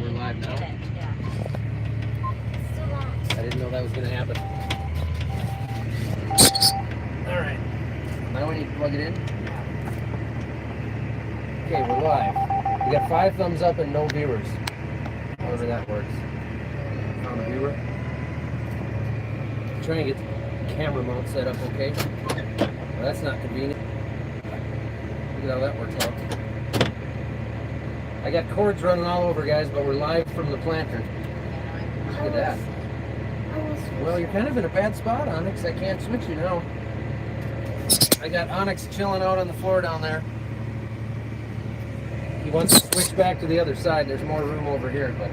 we're live now. Yeah. I didn't know that was going to happen. All right. Now we need to plug it in. Okay, we're live. We got 5 thumbs up and no viewers. However that works. Found a viewer. Trying to get the camera mount set up okay. Well, that's not convenient. Look at how that works out. I got cords running all over, guys, but we're live from the planter. Look at that. Well, you're kind of in a bad spot, Onyx. I can't switch you now. I got Onyx chilling out on the floor down there. He wants to switch back to the other side. There's more room over here, but...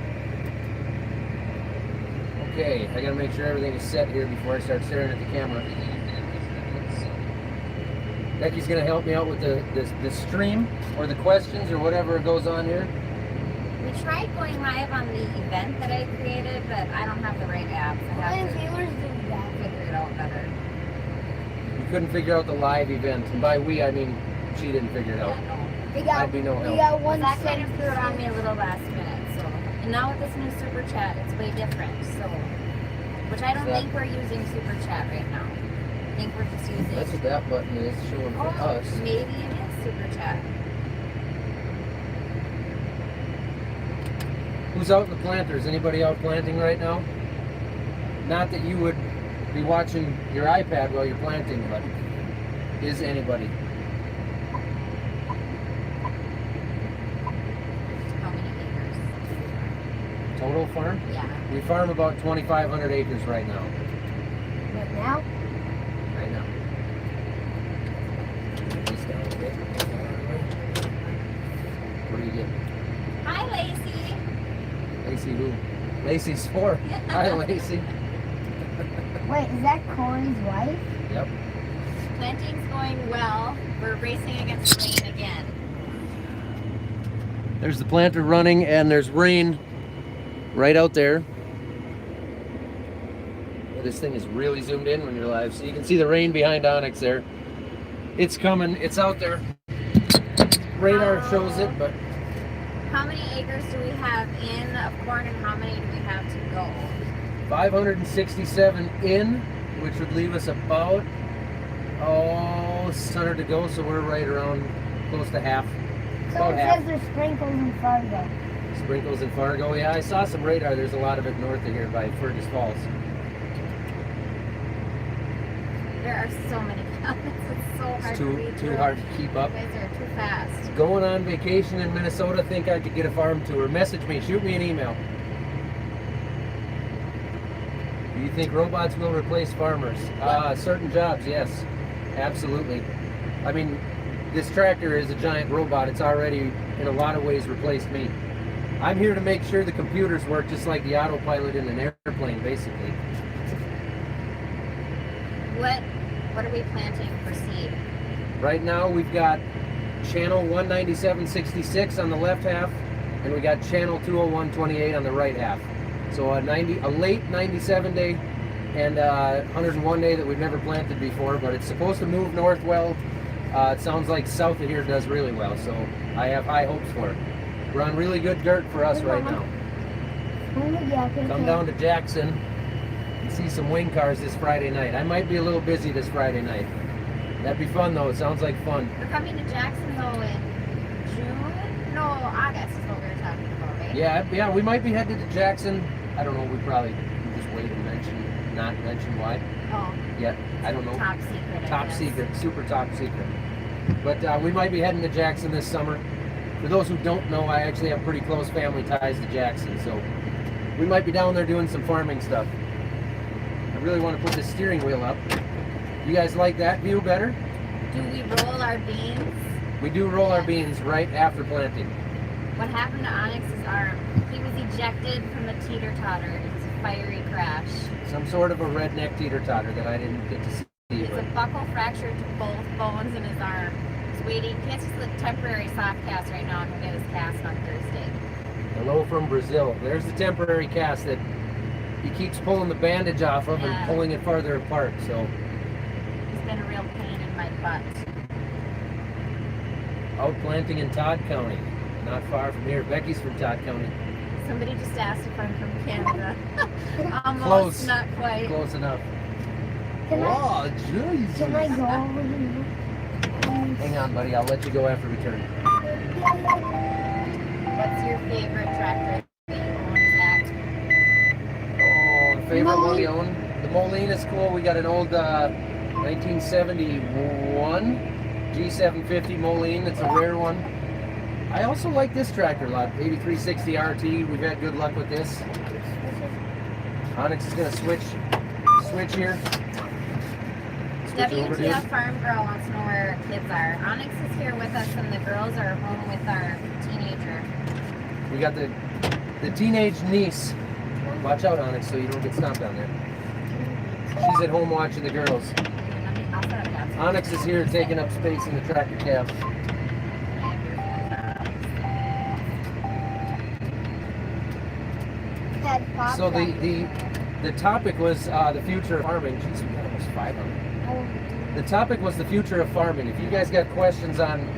Okay, I gotta make sure everything is set here before I start staring at the camera. Becky's gonna help me out with the stream, or the questions, or whatever goes on here. We tried going live on the event that I created, but I don't have the right app. So I have to figure it out better. You couldn't figure out the live event, and by we, I mean she didn't figure it out. I'd be no help. We got one that kind of threw it on me a little last minute. So, and now with this new super chat, it's way different. So, which I don't think we're using super chat right now. I think we're just using. That's what that button is showing for us. Maybe it is super chat. Who's out in the planter? Is anybody out planting right now? Not that you would be watching your iPad while you're planting, but is anybody? How many acres? Total farm? Yeah. We farm about 2,500 acres right now. Right now? Right now. These down a bit. What do you get? Hi, Lacey. Lacey who? Lacey's 4. Hi, Lacey. Wait, is that Corey's wife? Yep. Planting's going well. We're racing against rain again. There's the planter running, and there's rain right out there. This thing is really zoomed in when you're live, so you can see the rain behind Onyx there. It's coming. It's out there. Radar shows it, but... How many acres do we have in of corn, and how many do we have to go? 567 in, which would leave us about 600 to go, so we're right around close to half. So About it half. says there's sprinkles in Fargo. Sprinkles in Fargo. Yeah, I saw some radar. There's a lot of it north of here by Fergus Falls. There are so many comments. It's so hard It's to read too through. hard to keep up. You guys are too fast. Going on vacation in Minnesota, think I could get a farm tour. Message me, shoot me an email. Do you think robots will replace farmers? Certain jobs, yes. Absolutely. I mean, this tractor is a giant robot. It's already, in a lot of ways, replaced me. I'm here to make sure the computers work just like the autopilot in an airplane, basically. What are we planting for seed? Right now, we've got channel 197.66 on the left half, and we got channel 201.28 on the right half. So a late 97 day and 101 day that we've never planted before, but it's supposed to move north well. It sounds like south of here does really well, so I have high hopes for it. We're on really good dirt for us right now. Come down to Jackson and see some wing cars this Friday night. I might be a little busy this Friday night. That'd be fun though. It sounds like fun. We're coming to Jackson though in June? No, August is what we were talking about, right? Yeah, we might be headed to Jackson. I don't know. We probably just wait and not mention why. Oh. Yeah, I don't know. Top secret. Top secret, super top secret. But we might be heading to Jackson this summer. For those who don't know, I actually have pretty close family ties to Jackson, so we might be down there doing some farming stuff. I really want to put the steering wheel up. You guys like that view better? Do we roll our beans? We do roll our beans right after planting. What happened to Onyx's arm? He was ejected from the teeter-totter. It was a fiery crash. Some sort of a redneck teeter-totter that I didn't get to see. It's a buckle fracture to both bones in his arm. He's waiting. He has just a temporary soft cast right now, and he'll get his cast on Thursday. Hello from Brazil. There's the temporary cast that he keeps pulling the bandage off of and pulling it farther apart. So it's been a real pain in my butt. Out planting in Todd County, not far from here. Becky's from Todd County. Somebody just asked if I'm from Canada. Almost, Close. not quite. Close enough. Can Oh, Jesus. Can I go over here? Hang on, buddy. I'll let you go after we turn. What's your favorite tractor that you own, Zach? Oh, the favorite one we own? The Moline is cool. We got an old 1971 G750 Moline. It's a rare one. I also like this tractor a lot. 8360 RT. We've had good luck with this. Onyx is going to switch here. Switch over to WTF Farm Girl wants to know where our kids are. Onyx is here with us and the girls are home with our teenager. We got the teenage niece. Watch out, Onyx, so you don't get stomped on there. She's at home watching the girls. I'll set up that. Onyx is here taking up space in the tractor cab. So the topic was the future of farming. Jeez, we got almost 500. The topic was the future of farming. If you guys got questions on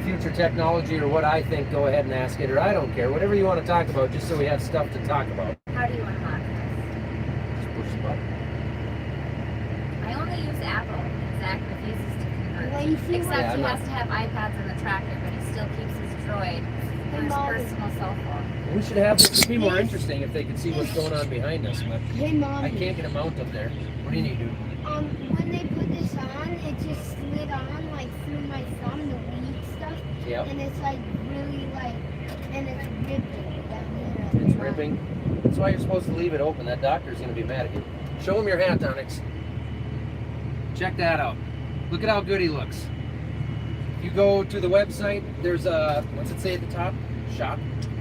future technology or what I think, go ahead and ask it, or I don't care. Whatever you want to talk about, just so we have stuff to talk about. How do you unlock this? Just push the button. I only use Apple. Zach refuses to convert. Well, you see Except Yeah, he I'm has to have iPads in the tractor, but he still keeps his Droid for his personal cell phone. We should have this. It'd be more interesting if they could see what's going on behind us, but Hey, Mommy. I can't get a mount up there. What do you need, dude? When they put this on, it just slid on like through my thumb, the weed stuff, Yep. and it's like really like, and it's ripping down here. It's ripping. That's why you're supposed to leave it open. That doctor's going to be mad at you. Show him your hat, Onyx. Check that out. Look at how good he looks. You go to the website, there's a, what's it say at the top? Shop.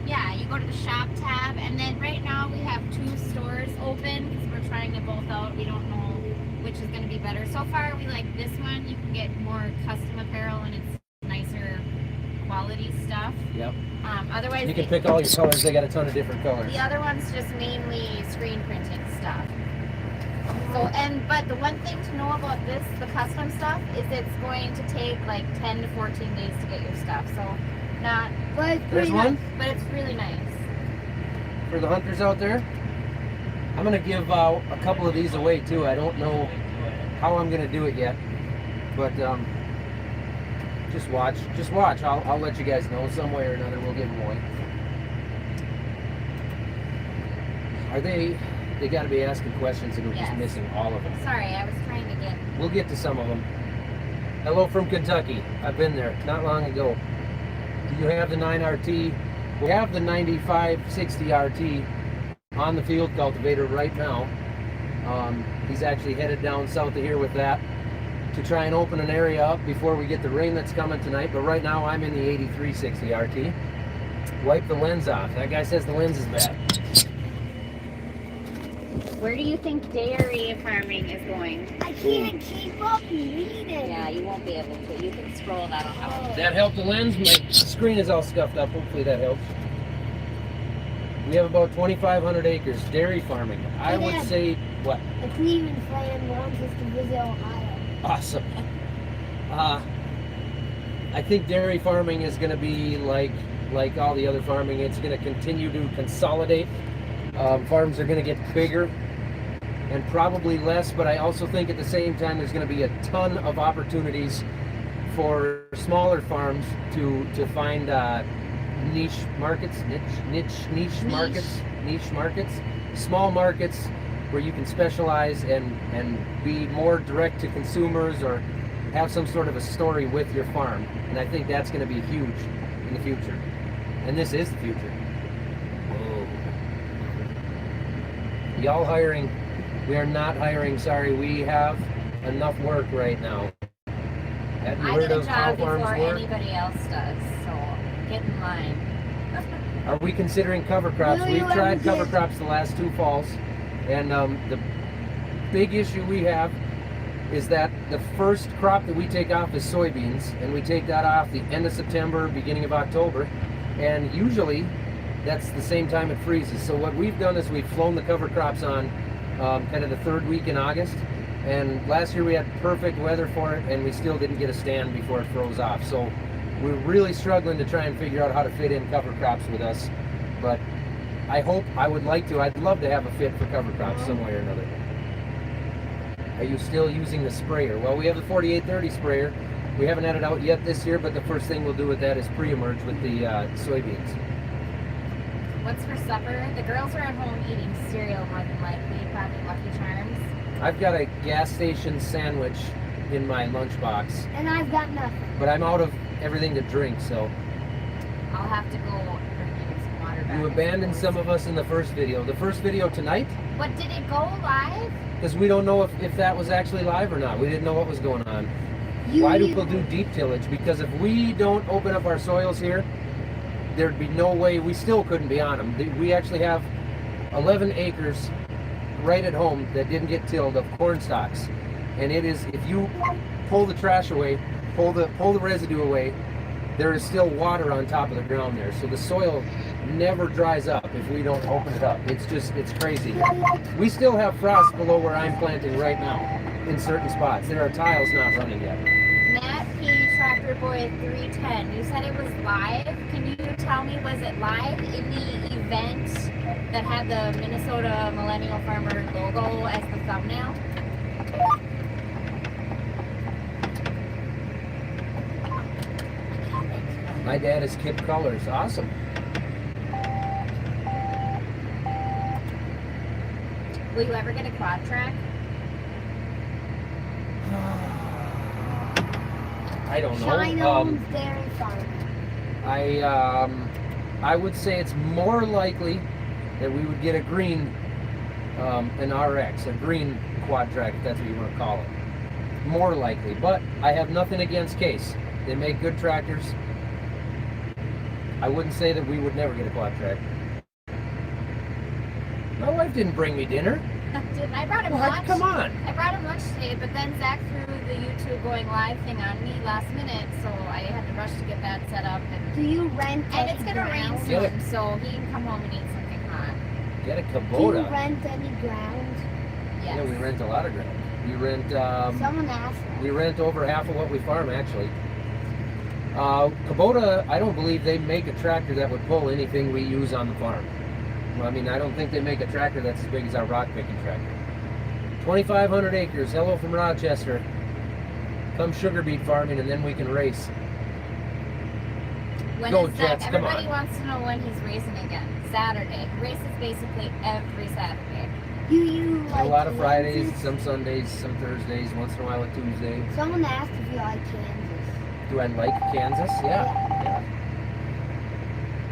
Yeah, you go to the shop tab, and then right now we have 2 stores open because we're trying them both out. We don't know which is going to be better. So far, we like this one. You can get more custom apparel, and it's nicer quality stuff. Yep. Otherwise, You can pick all your colors. They got a ton of different colors. the other one's just mainly screen printed stuff. So, but the one thing to know about this, the custom stuff, is it's going to take like 10 to 14 days to get your stuff. So, not, But There's one but it's really nice. for the hunters out there. I'm going to give a couple of these away too. I don't know how I'm going to do it yet, but just watch. Just watch. I'll let you guys know some way or another. We'll give them away. Are they got to be asking questions and we're just Yes. missing all of them. Sorry, I was trying to get. We'll get to some of them. Hello from Kentucky. I've been there not long ago. Do you have the 9RT? We have the 9560 RT on the field cultivator right now. He's actually headed down south of here with that to try and open an area up before we get the rain that's coming tonight. But right now I'm in the 8360 RT. Wipe the lens off. That guy says the lens is bad. Where do you think dairy farming is going? I can't keep up reading. Yeah, you won't be able to. You can scroll that out. That helped the lens. My screen is all scuffed up. Hopefully that helps. We have about 2,500 acres dairy farming. I would say what? The Cleveland fan wants us to visit Ohio. Awesome. I think dairy farming is going to be like all the other farming. It's going to continue to consolidate. Farms are going to get bigger and probably less, but I also think at the same time there's going to be a ton of opportunities for smaller farms to find niche markets, small markets where you can specialize and be more direct to consumers or have some sort of a story with your farm. And I think that's going to be huge in the future. And this is the future. Whoa. Y'all hiring? We are not hiring, sorry. We have enough work right now. Have you I heard did a of how job farms before work? anybody else does, so get in line. Are we considering cover crops? No, We've you tried haven't cover yet. crops the last 2 falls, and the big issue we have is that the first crop that we take off is soybeans, and we take that off the end of September, beginning of October, and usually that's the same time it freezes. So what we've done is we've flown the cover crops on kind of the 3rd week in August, and last year we had perfect weather for it, and we still didn't get a stand before it froze off. So we're really struggling to try and figure out how to fit in cover crops with us, but I hope, I would like to, I'd love to have a fit for cover crops some way or another. Are you still using the sprayer? Well, we have the 4830 sprayer. We haven't had it out yet this year, but the first thing we'll do with that is pre-emerge with the soybeans. What's for supper? The girls are at home eating cereal more than likely, probably Lucky Charms. I've got a gas station sandwich in my lunchbox, And I've got nothing. but I'm out of everything to drink, so. I'll have to go bring you some water back. You abandoned some of us in the first video. The first video tonight, But did it go live? because we don't know if that was actually live or not. We didn't know what was going on. Why do people do deep tillage? Because if we don't open up our soils here, there'd be no way, we still couldn't be on them. We actually have 11 acres right at home that didn't get tilled of corn stalks. And it is, if you pull the trash away, pull the residue away, there is still water on top of the ground there. So the soil never dries up if we don't open it up. It's crazy. We still have frost below where I'm planting right now in certain spots. There are tiles not running yet. Matt P. Tractor Boy 310. You said it was live. Can you tell me, was it live in the event that had the Minnesota Millennial Farmer logo as the thumbnail? My dad is Kip Colors. Awesome. Will you ever get a quad track? I don't know. Chino's Dairy Farm. I would say it's more likely that we would get a green, an RX, a green quad track, if that's what you want to call it. More likely, but I have nothing against Case. They make good tractors. I wouldn't say that we would never get a quad track. My wife didn't bring me dinner. I brought him What? lunch. Come on. I brought him lunch today, but then Zach threw the YouTube going live thing on me last minute, so I had to rush to get that set up. Do you rent And any it's gonna rain ground? Get soon, so he can come home and eat something hot. Get a Do you Kubota. rent any ground? Yes. Yeah, we rent a lot of ground. We rent. Someone asked that. We rent over half of what we farm, actually. Kubota, I don't believe they make a tractor that would pull anything we use on the farm. I mean, I don't think they make a tractor that's as big as our rock picking tractor. 2,500 acres. Hello from Rochester. Come sugar beet farming, and then we can race. When Go, is Zach? Jets, come Everybody on. wants to know when he's racing again. Saturday. He races basically every Saturday. Do you like A lot of Fridays, Kansas? some Sundays, some Thursdays, once in a while a Tuesday. Someone asked if you like Kansas. Do I like Kansas? Yeah.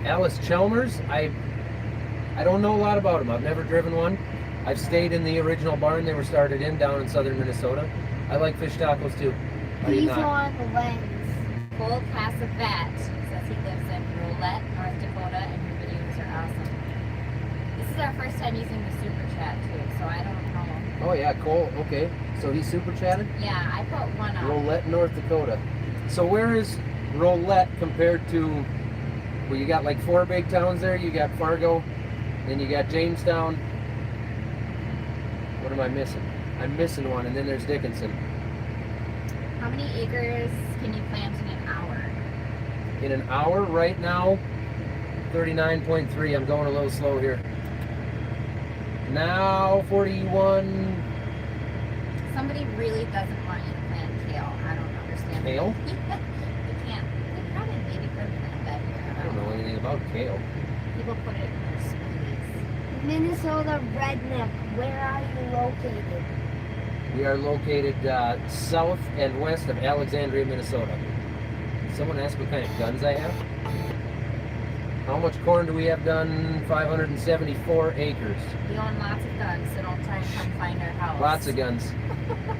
Alice Chalmers, I don't know a lot about them. I've never driven one. I've stayed in the original barn they were started in down in southern Minnesota. I like fish tacos too. How do you He's not? on the lens. Cole Cassavet says he lives in Roulette, North Dakota, and your videos are awesome. This is our first time using the super chat too, so I don't know. Oh yeah, Cole. Okay, so he's super chatted. Yeah, I put one up. Roulette, North Dakota. So where is Roulette compared to? Well, you got like 4 big towns there. You got Fargo, then you got Jamestown. What am I missing? I'm missing one, and then there's Dickinson. How many acres can you plant in an hour? In an hour right now, 39.3. I'm going a little slow here. Now 41. Somebody really doesn't want you to plant kale. I don't understand. Kale? You can't. They probably maybe could plant that here. I don't know anything about kale. People put it in their smoothies. Minnesota Redneck, where are you located? We are located south and west of Alexandria, Minnesota. Someone asked what kind of guns I have. How much corn do we have done? 574 acres. We own lots of guns, so don't try and come find our house. Lots of guns.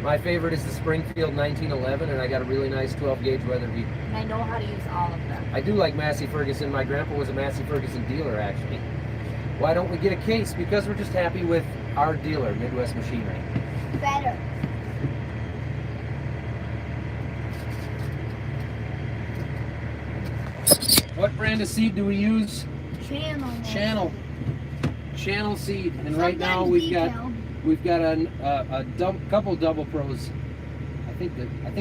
My favorite is the Springfield 1911, and I got a really nice 12 gauge Weatherby. And I know how to use all of them. I do like Massey Ferguson. My grandpa was a Massey Ferguson dealer, actually. Why don't we get a case? Because we're just happy with our dealer, Midwest Machinery. Better. What brand of seed do we use? Channel. Channel seed. And right now Sometimes we've got a couple double pros. I think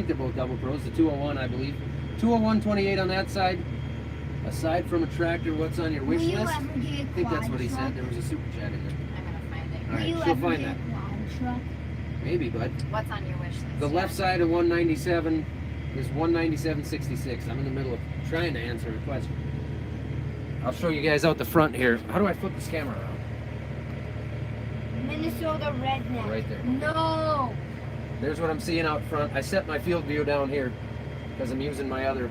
they're both double pros. The 201, I believe. 201 28 on that side. Aside from a tractor, what's on your Will wish you list? ever get a I think that's quad what he truck? said. There was a super chat in there. I'm gonna find it. All Will right, you she'll ever find get that. a quad truck? Maybe, bud. What's on your wish list? The left side of 197 is 197.66. I'm in the middle of trying to answer a question. I'll show you guys out the front here. How do I flip this camera around? Minnesota redneck. Right there. No. There's what I'm seeing out front. I set my field view down here because I'm using my other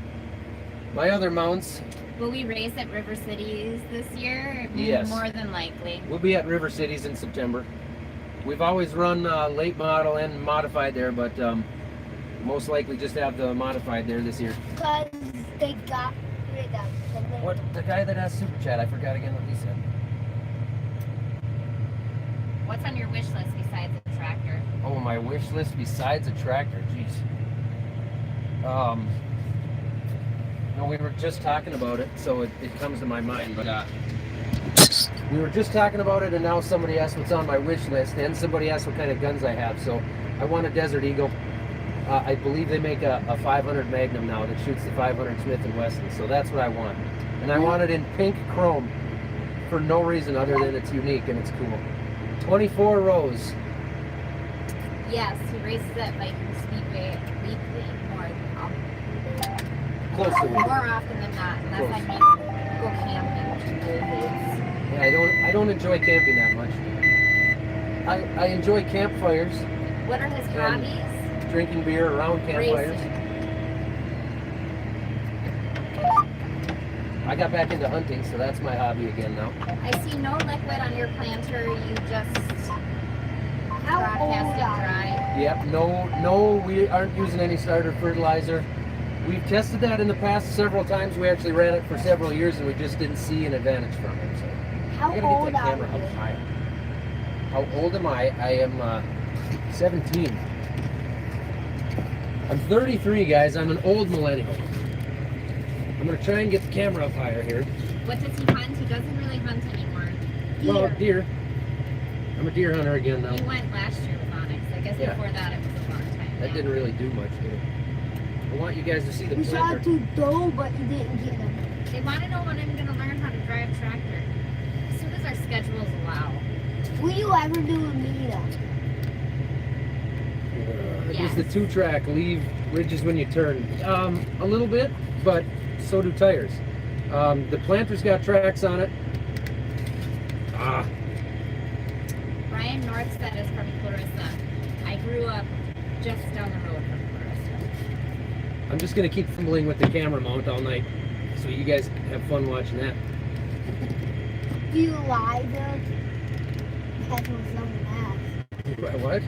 mounts. Will we race at River Cities this year? Yes. More than likely. We'll be at River Cities in September. We've always run late model and modified there, but most likely just have the modified there this year. Because they got rid of the little. What the guy that has super chat? I forgot again what he said. What's on your wish list besides a tractor? Oh, my wish list besides a tractor. Jeez. No, we were just talking about it, so it comes to my mind. But we were just talking about it, and now somebody asked what's on my wish list, and somebody asked what kind of guns I have. So I want a Desert Eagle. I believe they make a 500 Magnum now that shoots the 500 Smith & Wesson. So that's what I want, and I want it in pink chrome for no reason other than it's unique and it's cool. 24 rows. Yes, he races at Viking Speedway weekly, Close to more me. often than not, unless Close. I make go camping to days. Yeah, I don't enjoy camping that much. I enjoy campfires, What are his And hobbies? drinking beer around campfires. Racing. I got back into hunting, so that's my hobby again now. I see no liquid on your planter. You just How broadcast old it are dry. Yep, no, we aren't using any starter fertilizer. We've tested that in the past several times. We actually ran it for several years, and we just didn't see an advantage from it. So How I gotta old get that are camera you? up higher. How old am I? I am 17. I'm 33, guys. I'm an old millennial. I'm gonna try and get the camera up higher here. What does he hunt? He doesn't really hunt anymore. Well, deer. I'm a deer hunter again now. He went last year with Onyx. I guess Yeah. before that it was a long time. That didn't really do much, did it? I want you guys to see the We saw planter. two doe, but you didn't get them. They want to know when I'm going to learn how to drive a tractor. As soon as our schedules allow. Will you ever do a meetup? It was the 2-track, leave ridges when you turn. A little bit, but so do tires. The planter's got tracks on it. Brian Northstead is from Clarissa. I grew up just down the road from Clarissa. I'm just gonna keep fumbling with the camera mount all night, so you guys have fun watching that. Do you lie though? That's what someone asked. What?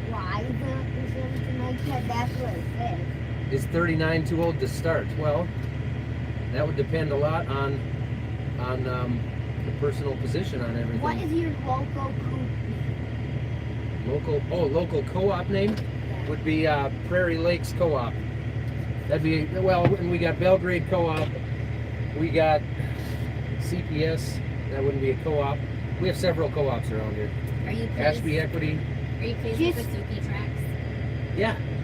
Why or something like that? That's what it says. Is 39 too old to start? Well, that would depend a lot on the personal position on everything. What is your local coop? Local co-op name would be Prairie Lakes Co-op. That'd be, well, and we got Belgrade Co-op. We got CPS. That wouldn't be a co-op. We have several co-ops around here. Are you pleased? Ashby Equity. Are you pleased with the Suki tracks?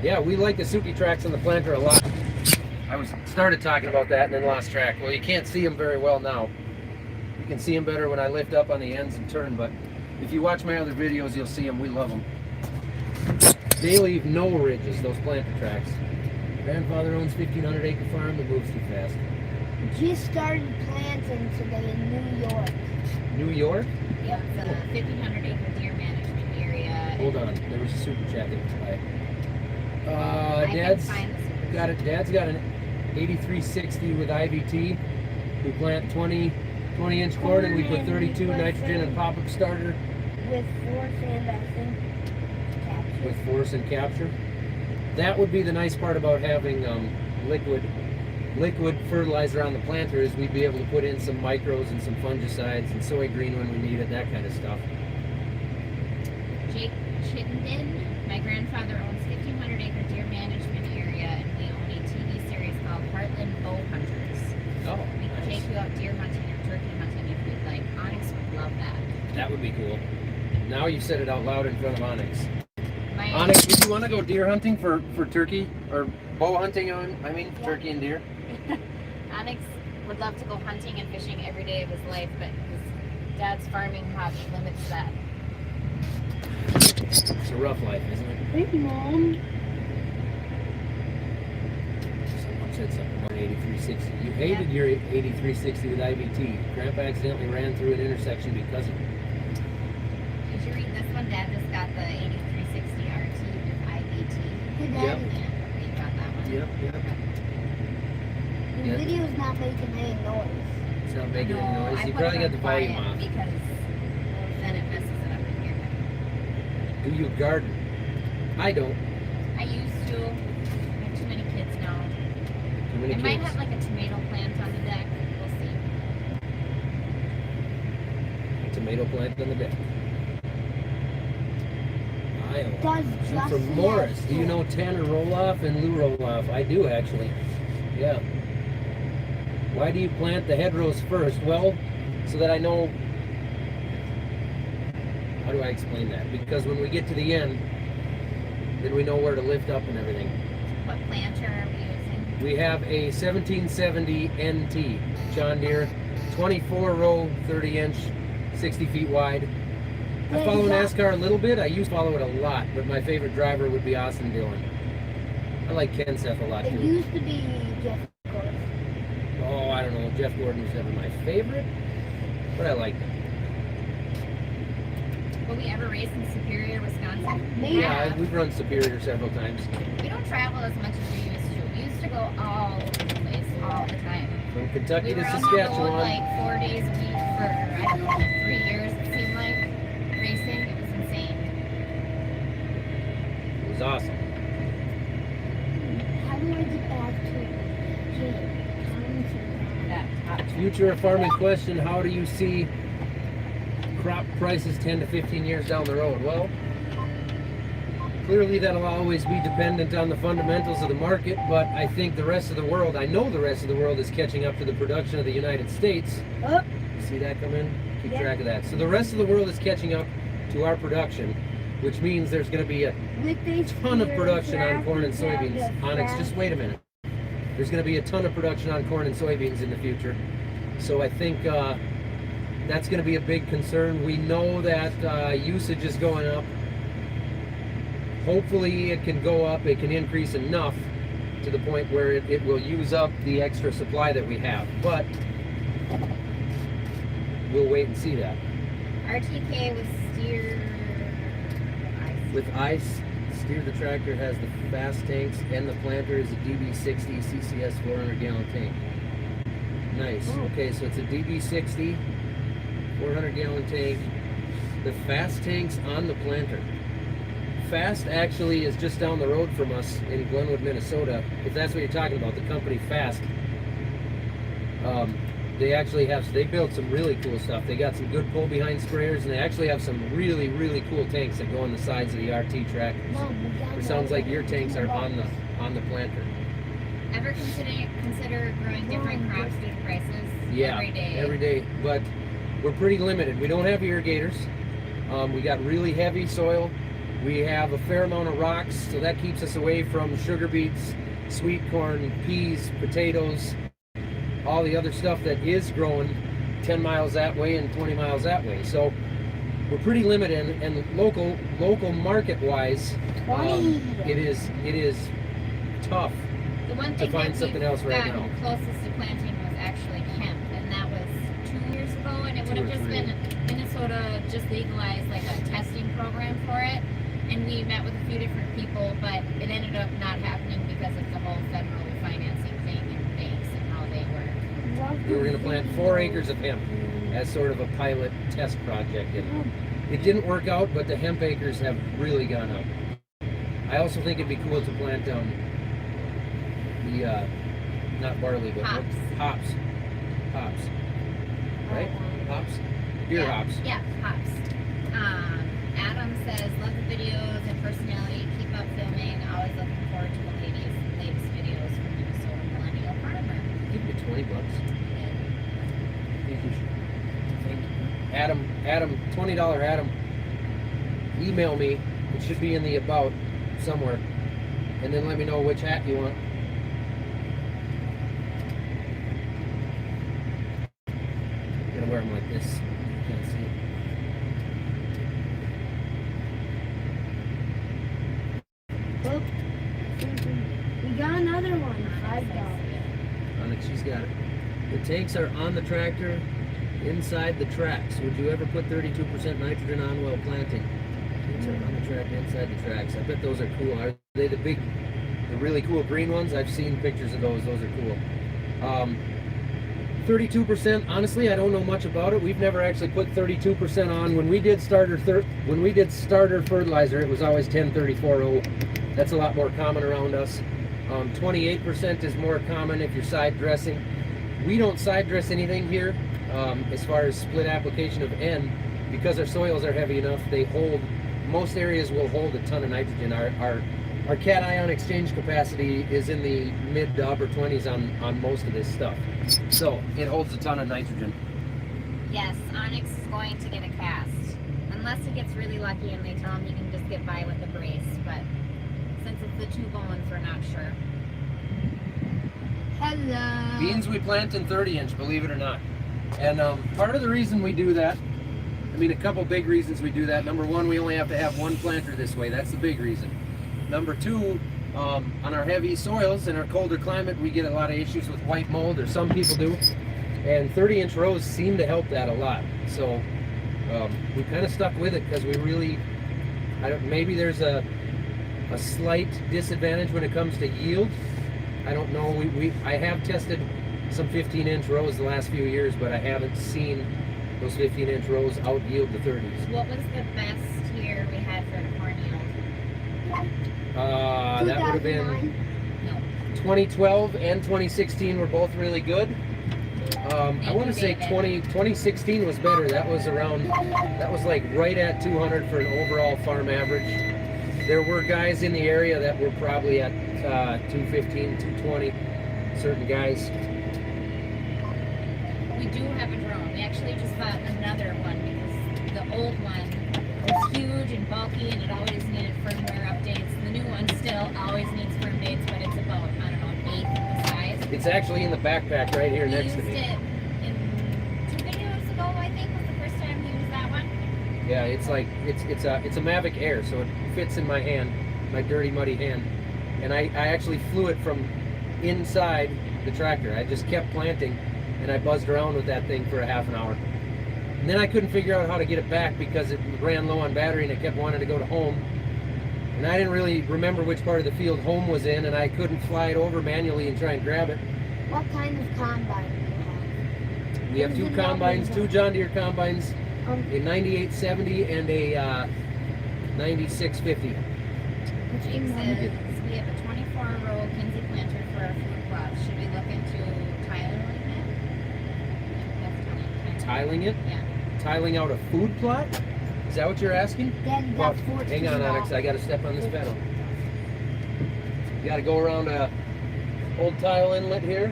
Yeah, we like the Suki tracks on the planter a lot. I started talking about that and then lost track. Well, you can't see them very well now. You can see them better when I lift up on the ends and turn, but if you watch my other videos, you'll see them. We love them. They leave no ridges, those planter tracks. Grandfather owns 1,500-acre farm that moves too fast. Just started planting today in New York. New York? Yep, it's a 1,500-acre deer management area. Hold on, there was a super chat that was by. I can Dad's find the super got it. Dad's got an 8360 with IVT. We plant 20-inch corn and we put 32 nitrogen and pop-up starter With force and I think capture. with force and capture. That would be the nice part about having liquid fertilizer on the planter is we'd be able to put in some micros and some fungicides and soy green when we need it, that kind of stuff. Jake Chittenden. My grandfather owns 1,500-acre deer management area, and we own a TV series called Heartland Bow Hunters. Oh, We can take you out deer hunting or turkey hunting if you'd like. Onyx would love that. That would be cool. Now you said it out loud in front of Onyx. My Onyx, would you want to go deer hunting for turkey or bow hunting turkey and deer? Onyx would love to go hunting and fishing every day of his life, but his dad's farming hobby limits that. It's a rough life, isn't it? Hey, Mom. Someone said something about 8360. You hated your 8360 with IVT. Grandpa accidentally ran through an intersection because of it. Did you read this one? Dad just got the 8360 RT with IVT. Hey, Yep. Daddy. Yeah, you got that one. Yep. The Yeah. video's not making any noise. It's not making any No, noise. I You put probably it got the on volume quiet off. because then it messes it up in here. Do you garden? I don't. I used to. I have too many kids now. Too many I kids. might have like a tomato plant on the deck. We'll see. Tomato plant on the deck. Iowa. Does I'm Justin from Morris. have Do you know Tanner Roloff and Lou Roloff? I do, actually. Yeah. Why do you plant the hedgerows first? Well, so that I know. How do I explain that? Because when we get to the end, then we know where to lift up and everything. What planter are we using? We have a 1770 NT John Deere, 24 row, 30 inch, 60 feet wide. I follow NASCAR a little bit. I used to follow it a lot, but my favorite driver would be Austin Dillon. I like Ken Seth a lot It too. used to be Jeff Gordon. Oh, I don't know. Jeff Gordon was never my favorite, but I liked him. Will we ever race in Superior, Wisconsin? Maybe. Yeah, we've run Superior several times. We don't travel as much as we used to. We used to go all over the place, all the time. From Kentucky We to were on the road Saskatchewan. like 4 days a week for, I don't know, like 3 years it seemed like, racing. It was insane. It was awesome. How do I get back to Jane? That top Future farming question: how do you see crop prices 10 to 15 years down the road? Well, clearly that'll always be dependent on the fundamentals of the market, but I think the rest of the world, I know the rest of the world is catching up to the production of the United States. Oh, See that come in? Keep Yeah. track of that. So the rest of the world is catching up to our production, which means there's going to be a with this ton of here production on graph, corn and you have soybeans. the Onyx, graph. just wait a minute. There's going to be a ton of production on corn and soybeans in the future. So I think that's going to be a big concern. We know that usage is going up. Hopefully it can go up, it can increase enough to the point where it will use up the extra supply that we have. But we'll wait and see that. RTK with steer. With ice, Steer the tractor has the fast tanks and the planter is a DB60 CCS 400 gallon tank. Nice. Okay, so it's a DB60 400 gallon tank. The fast tank's on the planter. Fast actually is just down the road from us in Glenwood, Minnesota. If that's what you're talking about, the company Fast. They actually they built some really cool stuff. They got some good pull behind sprayers, and they actually have some really, really cool tanks that go on the sides of the RT tractors. Mom, we got It sounds like your that. tanks are on the planter. Ever consider growing different crops due to prices? Yeah, Every day. But we're pretty limited. We don't have irrigators. We got really heavy soil. We have a fair amount of rocks, so that keeps us away from sugar beets, sweet corn, peas, potatoes, all the other stuff that is growing 10 miles that way and 20 miles that way. So we're pretty limited, and local market-wise, it is tough. The one to thing find that something we've else right gotten now. closest to planting was actually hemp, and that was 2 years ago, and it would 2 have or just 3. been Minnesota just legalized like a testing program for it, and we met with a few different people, but it ended up not happening because of the whole federal financing thing and banks and how they work. We were going to plant 4 acres of hemp as sort of a pilot test project. And it didn't work out, but the hemp acres have really gone up. I also think it'd be cool to plant not barley, but Hops. hops. Right? Hops? Beer Yeah, hops. Yeah, hops. Adam says, love the videos and personality. Keep up filming. Always looking forward to the latest videos from Minnesota Millennial Farmer. Give me $20. And Thank you. Adam, $20 Adam. Email me. It should be in the about somewhere. And then let me know which hat you want. brightness. Can't see it. Oh, we got another one. $5. Onyx, she's got it. The tanks are on the tractor, inside the tracks. Would you ever put 32% nitrogen on while planting? Tanks are on the tractor, inside the tracks. I bet those are cool. Are they the really cool green ones? I've seen pictures of those. Those are cool. 32%. Honestly, I don't know much about it. We've never actually put 32% on. When we did starter fertilizer, it was always 10-34-0. That's a lot more common around us. 28% is more common if you're side dressing. We don't side dress anything here as far as split application of N, because our soils are heavy enough. They hold, most areas will hold a ton of nitrogen. Our cation exchange capacity is in the mid to upper 20s on most of this stuff. So it holds a ton of nitrogen. Yes, Onyx is going to get a cast. Unless he gets really lucky and they tell him he can just get by with the brace. But since it's the 2 bones, we're not sure. Hello. Beans we plant in 30-inch, believe it or not. And part of the reason we do that, I mean, a couple big reasons we do that. Number one, we only have to have one planter this way. That's the big reason. Number two, on our heavy soils in our colder climate, we get a lot of issues with white mold, or some people do. And 30-inch rows seem to help that a lot. So we kind of stuck with it because we really, maybe there's a slight disadvantage when it comes to yield. I don't know. I have tested some 15-inch rows the last few years, but I haven't seen those 15-inch rows out yield the 30s. What was the best year we had for corn yield? That would have been 2012 and 2016 were both really good. I want to say 2016 was better. That was like right at 200 for an overall farm average. There were guys in the area that were probably at 215, 220, certain guys. We do have a drone. We actually just bought another one because the old one was huge and bulky and it always needed firmware updates. The new one still always needs firmware, but it's about, I don't know, an eighth of the size. It's actually in the backpack right here next to me. We used it in 2 videos ago, I think, was the first time we used that one. Yeah, it's like it's a Mavic Air, so it fits in my hand, my dirty, muddy hand. And I actually flew it from inside the tractor. I just kept planting, and I buzzed around with that thing for a half an hour. And then I couldn't figure out how to get it back because it ran low on battery, and it kept wanting to go to home. And I didn't really remember which part of the field home was in, and I couldn't fly it over manually and try and grab it. What kind of combine do you have? We have 2 combines, 2 John Deere combines, a 9870 and a 9650. Which Jake one? says we have a 24-row Kinsey planter for our food plot. Should we look into tiling it? That's Tiling it? Yeah. Tiling out a food plot? Is that what you're asking? Daddy Well, got 14 hang on, Onyx. I got to step on this pedal. You got to go around a old tile inlet here.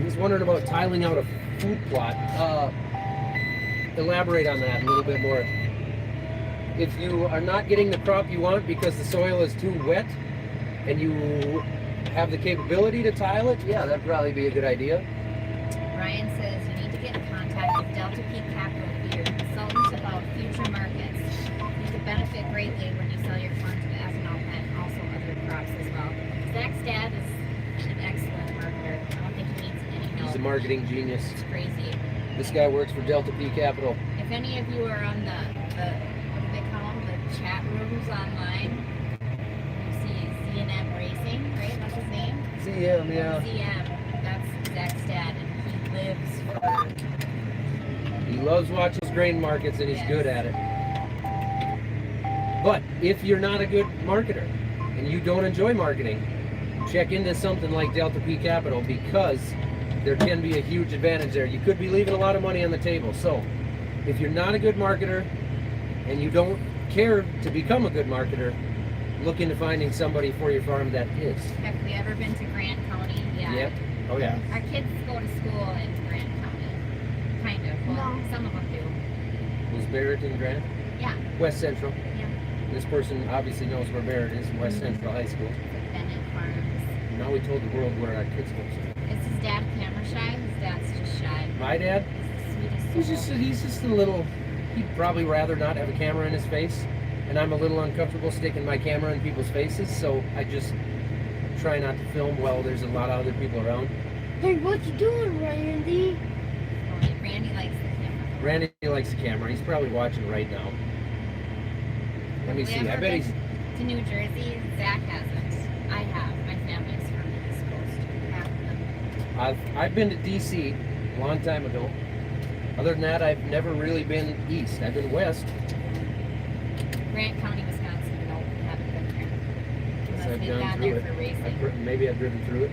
He's wondering about tiling out a food plot. Elaborate on that a little bit more. If you are not getting the crop you want because the soil is too wet and you have the capability to tile it, yeah, that'd probably be a good idea. Ryan says you need to get in contact with Delta Peak Capital for your consultants about future markets. You could benefit greatly when you sell your corn to the ethanol plant and also other crops as well. Zach's dad is an excellent marketer. I don't think he needs any help. He's a marketing genius. It's crazy. This guy works for Delta P Capital. If any of you are on the what do they call them, the chat rooms online, you see ZM Racing, right? That's his name? ZM, yeah. ZM. That's Zach's dad, and he lives for. He loves watching those grain markets and he's good at it. But if you're not a good marketer and you don't enjoy marketing, check into something like Delta P Capital because there can be a huge advantage there. You could be leaving a lot of money on the table. So if you're not a good marketer and you don't care to become a good marketer, look into finding somebody for your farm that is. Have we ever been to Grant County? Yeah. Yep. Oh yeah. Our kids go to school in Grant County. Kind of. Well, No. some of them do. Was Barrett in Grant? Yeah. West Central. Yeah. This person obviously knows where Barrett is, West Central High School. Bennett Farms. Now we told the world where our kids go. Is his dad camera shy? His dad's just shy. My dad? He's the sweetest soul. He's just a little, he'd probably rather not have a camera in his face. And I'm a little uncomfortable sticking my camera in people's faces, so I just try not to film while there's a lot of other people around. Hey, what you doing, Randy? Oh, Randy likes the camera. Randy likes the camera. He's probably watching right now. Let me Have we see. I ever bet been he's. to New Jersey? Zach hasn't. I have. My family's from the East Coast. Half of them. I've been to D.C. a long time ago. Other than that, I've never really been east. I've been west. Grant County, Wisconsin. No, we haven't been there. Yes, Unless I've we've gone gone through there it. for racing. Maybe I've driven through it.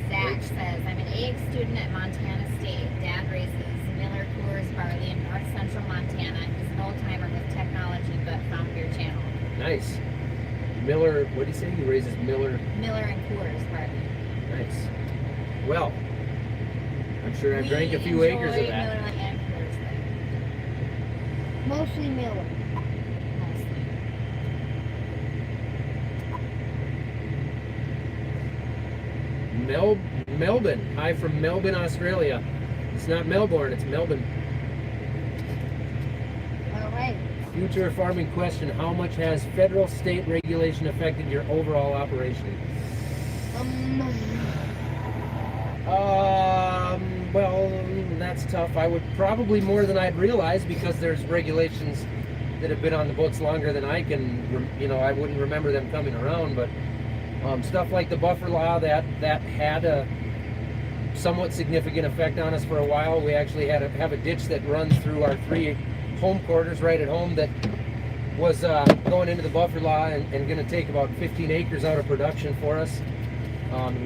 Zach says, I'm an ag student at Montana State. Dad raises Miller Coors barley in north central Montana. He's an old timer with technology, but found your channel. Nice. Miller, what did he say? He raises Miller. Miller and Coors barley. Nice. Well, I'm sure I've drank a few We acres of enjoy that. Miller and Coors there, Mostly Miller. mostly. Melbourne. Hi from Melbourne, Australia. It's not Melbourne, it's Melbourne. All right. Future farming question. How much has federal state regulation affected your overall operation? Well, that's tough. I would probably more than I'd realize because there's regulations that have been on the books longer than I can, I wouldn't remember them coming around, but stuff like the buffer law that had a somewhat significant effect on us for a while. We actually have a ditch that runs through our 3 home quarters right at home that was going into the buffer law and going to take about 15 acres out of production for us.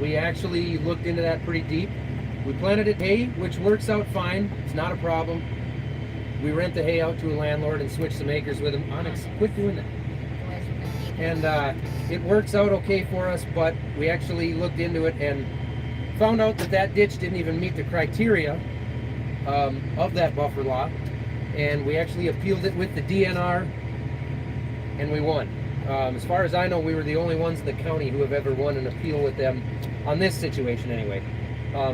We actually looked into that pretty deep. We planted it hay, which works out fine. It's not a problem. We rent the hay out to a landlord and switch some acres with him. Onyx, quit doing that. And it works out okay for us, but we actually looked into it and found out that ditch didn't even meet the criteria of that buffer law. And we actually appealed it with the DNR, and we won. As far as I know, we were the only ones in the county who have ever won an appeal with them on this situation anyway.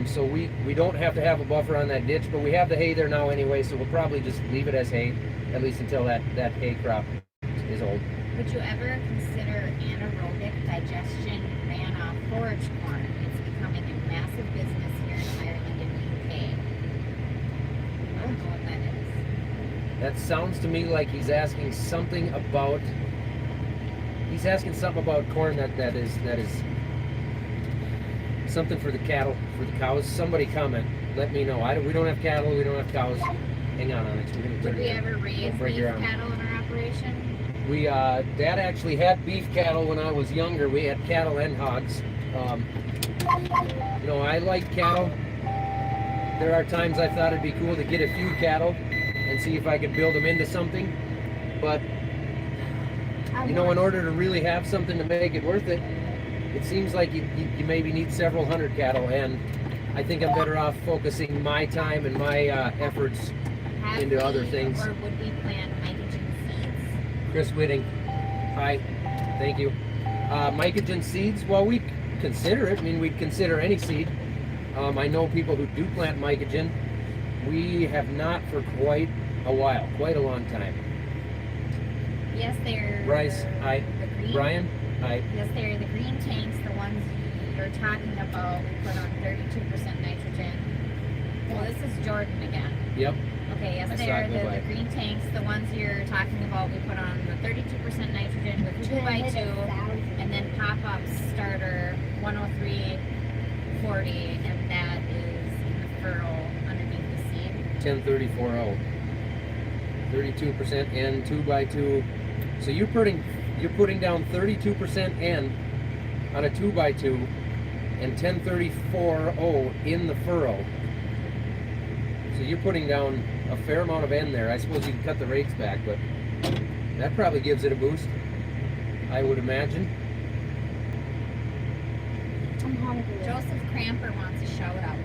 So we don't have to have a buffer on that ditch, but we have the hay there now anyway, so we'll probably just leave it as hay, at least until that hay crop is old. Would you ever consider anaerobic digestion ran off forage corn? It's becoming a massive business here in Ireland and the UK. I don't know what that is. That sounds to me like he's asking something about corn that is something for the cattle, for the cows. Somebody comment, let me know. We don't have cattle, we don't have cows. Hang on, Onyx. We're gonna Did we ever raise beef cattle in our operation? We Dad actually had beef cattle when I was younger. We had cattle and hogs. I like cattle. There are times I thought it'd be cool to get a few cattle and see if I could build them into something. But in order to really have something to make it worth it, it seems like you maybe need several hundred cattle, and I think I'm better off focusing my time and my efforts into other things. Or would we plant mycogen seeds? Chris Whitting, hi, thank you. Mycogen seeds, well, we'd consider it. I mean, we'd consider any seed. I know people who do plant mycogen. We have not for quite a while, quite a long time. Yes, they're... Bryce, hi. The green, Brian, hi. Yes, they're the green tanks, the ones you're talking about. We put on 32% nitrogen. Well, this is Jordan again. Yep. Okay, yes, I saw they're it go by. the green tanks, the ones you're talking about. We put on the 32% nitrogen with 2x2, and then pop-up starter 10340, and that is in the furrow underneath the seed. 1034.0. 32% N 2x2. So you're putting down 32% N on a 2x2 and 1034.0 in the furrow. So you're putting down a fair amount of N there. I suppose you can cut the rates back, but that probably gives it a boost, I would imagine. I'm hungry. Joseph Cramper wants a shout out.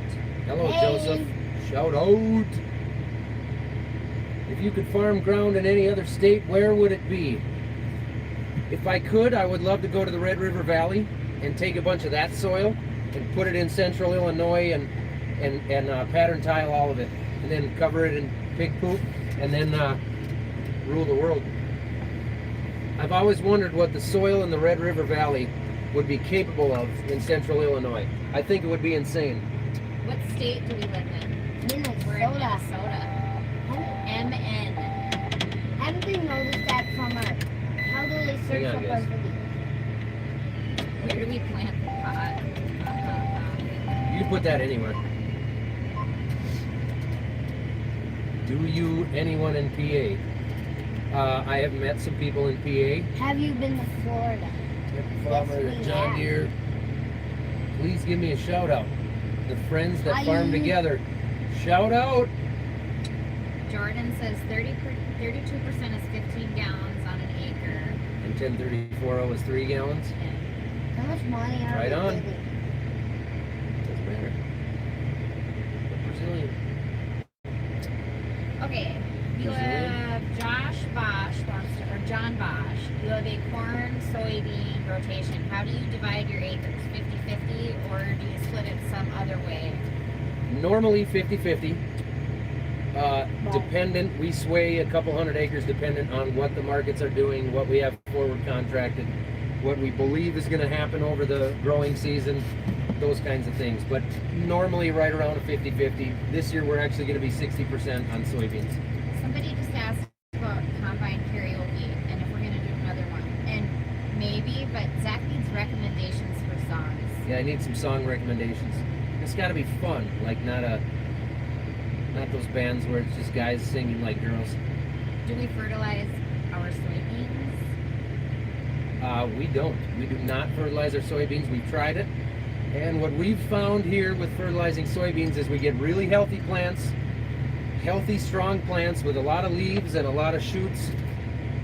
Hello, Hey. Joseph. Shout out. If you could farm ground in any other state, where would it be? If I could, I would love to go to the Red River Valley and take a bunch of that soil and put it in central Illinois and pattern tile all of it, and then cover it in pig poop, and then rule the world. I've always wondered what the soil in the Red River Valley would be capable of in central Illinois. I think it would be insane. What state do we live in? We're in Minnesota. MN. Haven't they noticed that from our, how do they search Hang on, up guys. our video? Where do we plant the pot? You can put that anywhere. Do you anyone in PA? I have met some people in PA. Have you been to Florida? Farmer, Yes, we John have. Deere. Please give me a shout out. The friends that farm together. Shout out. Jordan says 32% is 15 gallons on an acre. And 1034 is 3 gallons. How much money are Right we on. getting? Doesn't matter. We're Brazilian. Okay, you have John Bosch. You have a corn soybean rotation. How do you divide your acres? 50-50, or do you split it some other way? Normally 50-50. Dependent, we sway a couple hundred acres dependent on what the markets are doing, what we have forward contracted, what we believe is going to happen over the growing season, those kinds of things. But normally right around a 50-50. This year we're actually going to be 60% on soybeans. Somebody just asked about combine karaoke and if we're going to do another one. And maybe, but Zach needs recommendations for songs. Yeah, I need some song recommendations. It's got to be fun, like not those bands where it's just guys singing like girls. Do we fertilize our soybeans? We don't. We do not fertilize our soybeans. We've tried it. And what we've found here with fertilizing soybeans is we get really healthy plants, healthy, strong plants with a lot of leaves and a lot of shoots,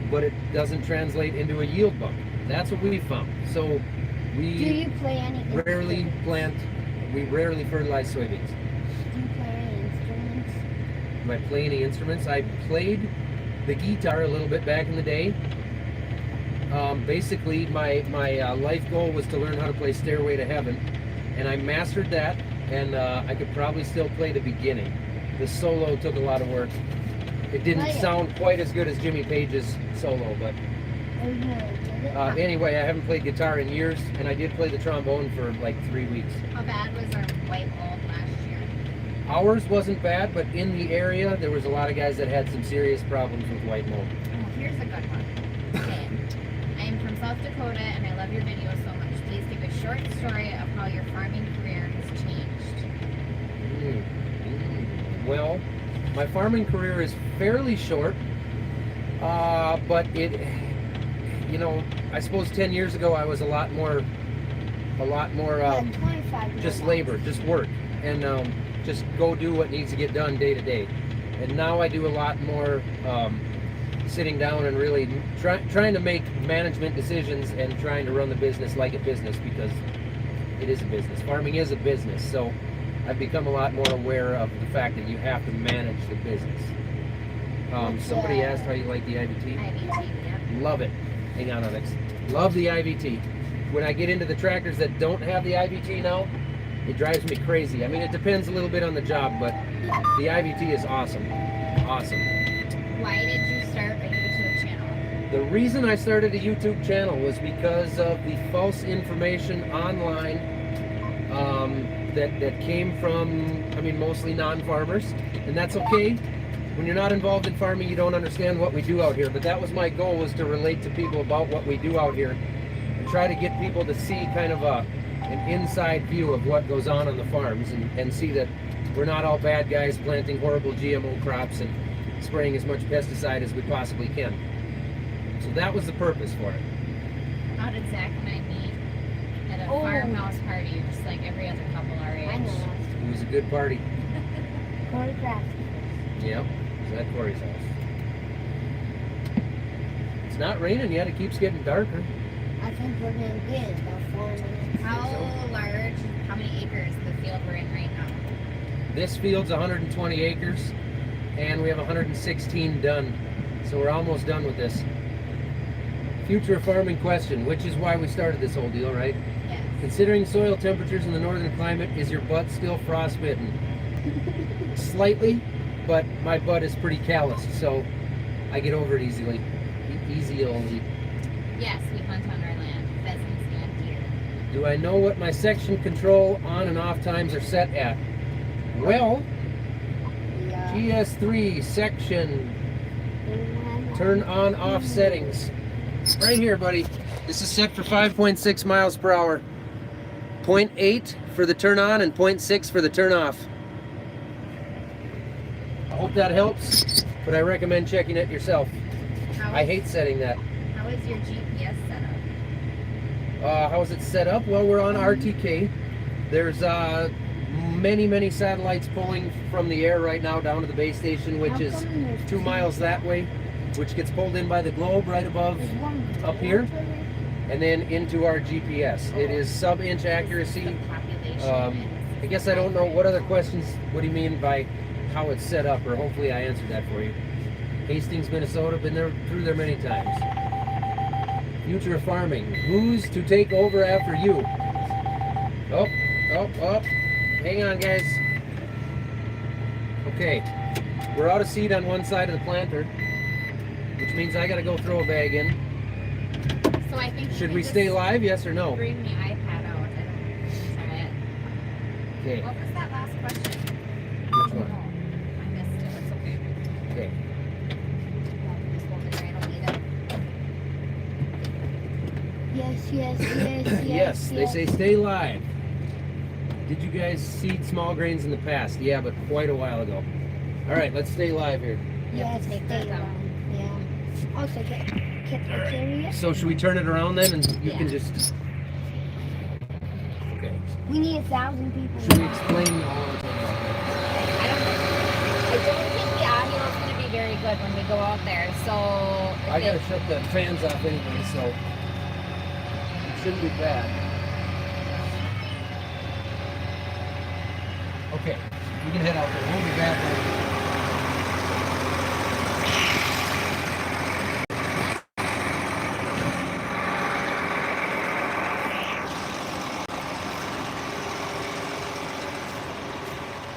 but it doesn't translate into a yield bump. That's what we found. So Do you play any rarely fertilize soybeans. Do you play any instruments? Do I play any instruments? I played the guitar a little bit back in the day. Basically, my life goal was to learn how to play Stairway to Heaven, and I mastered that, and I could probably still play the beginning. The solo took a lot of work. It didn't sound quite as good as Jimmy Page's solo, but Or you did it? anyway, I haven't played guitar in years, and I did play the trombone for like 3 weeks. How bad was our white mold last year? Ours wasn't bad, but in the area, there was a lot of guys that had some serious problems with white mold. Oh, here's a good one. Okay. I am from South Dakota and I love your videos so much. Please give a short story of how your farming career has changed. Well, my farming career is fairly short, but it, I suppose 10 years ago I was a lot more 25 just years. labor, just work, and just go do what needs to get done day to day. And now I do a lot more sitting down and really trying to make management decisions and trying to run the business like a business, because it is a business. Farming is a business, so I've become a lot more aware of the fact that you have to manage the business. Somebody asked how you like the IVT. IVT, yep. Love it. Hang on, Alex. Love the IVT. When I get into the tractors that don't have the IVT now, it drives me crazy. I mean, it depends a little bit on the job, but the IVT is awesome. Awesome. Why did you start a YouTube channel? The reason I started a YouTube channel was because of the false information online that came from, mostly non-farmers, and that's okay. When you're not involved in farming, you don't understand what we do out here, but that was my goal, was to relate to people about what we do out here and try to get people to see kind of an inside view of what goes on the farms, and see that we're not all bad guys planting horrible GMO crops and spraying as much pesticide as we possibly can. So that was the purpose for it. How did Zach and I meet? At a farmhouse party, just like every other couple our age. I know. It was a good party. Choreographed. Yep, it was at Corey's house. It's not raining yet, it keeps getting darker. I think we're gonna get it about 4 minutes. How many acres is the field we're in right now? This field's 120 acres, and we have 116 done. So we're almost done with this. Future farming question, which is why we started this whole deal, right? Yes. Considering soil temperatures in the northern climate, is your butt still frostbitten? Slightly, but my butt is pretty calloused, so I get over it easily. Easily. Yes, we hunt on our land, pheasants and deer. Do I know what my section control on and off times are set at? Well, Yeah. GS3 section turn on off settings. Right here, buddy. This is set for 5.6 miles per hour. 0.8 for the turn on and 0.6 for the turn off. I hope that helps, but I recommend checking it yourself. I hate setting that. How is your GPS set up? How is it set up? Well, we're on RTK. There's many satellites pulling from the air right now down to the base station, which is 2 miles that way, which gets pulled in by the globe right above up here, and then into our GPS. It is sub-inch accuracy. I guess I don't know what other questions. What do you mean by how it's set up? Or hopefully I answered that for you. Hastings, Minnesota. Been there, through there many times. Future of farming. Who's to take over after you? Oh. Hang on, guys. Okay. We're out of seed on one side of the planter, which means I gotta go throw a bag in. So I think Should we stay live? Yes or no? Bring the iPad out. I don't try it. Okay. What was that last question? Which one? I missed it. It's okay. Okay. Just hold it right. I'll need it. Yes. Yes, they say stay live. Did you guys seed small grains in the past? Yeah, but quite a while ago. All right, let's stay live here. Yes, take that out. Yeah. Also, get curious. So should we turn it around then, and you Yeah. can just? Okay. We need 1,000 people. Should we explain all of I don't think the audio is going to be very good when we go out there. So I gotta shut the fans off anyway, so it shouldn't be bad. Okay, we can head out there. We'll be back later.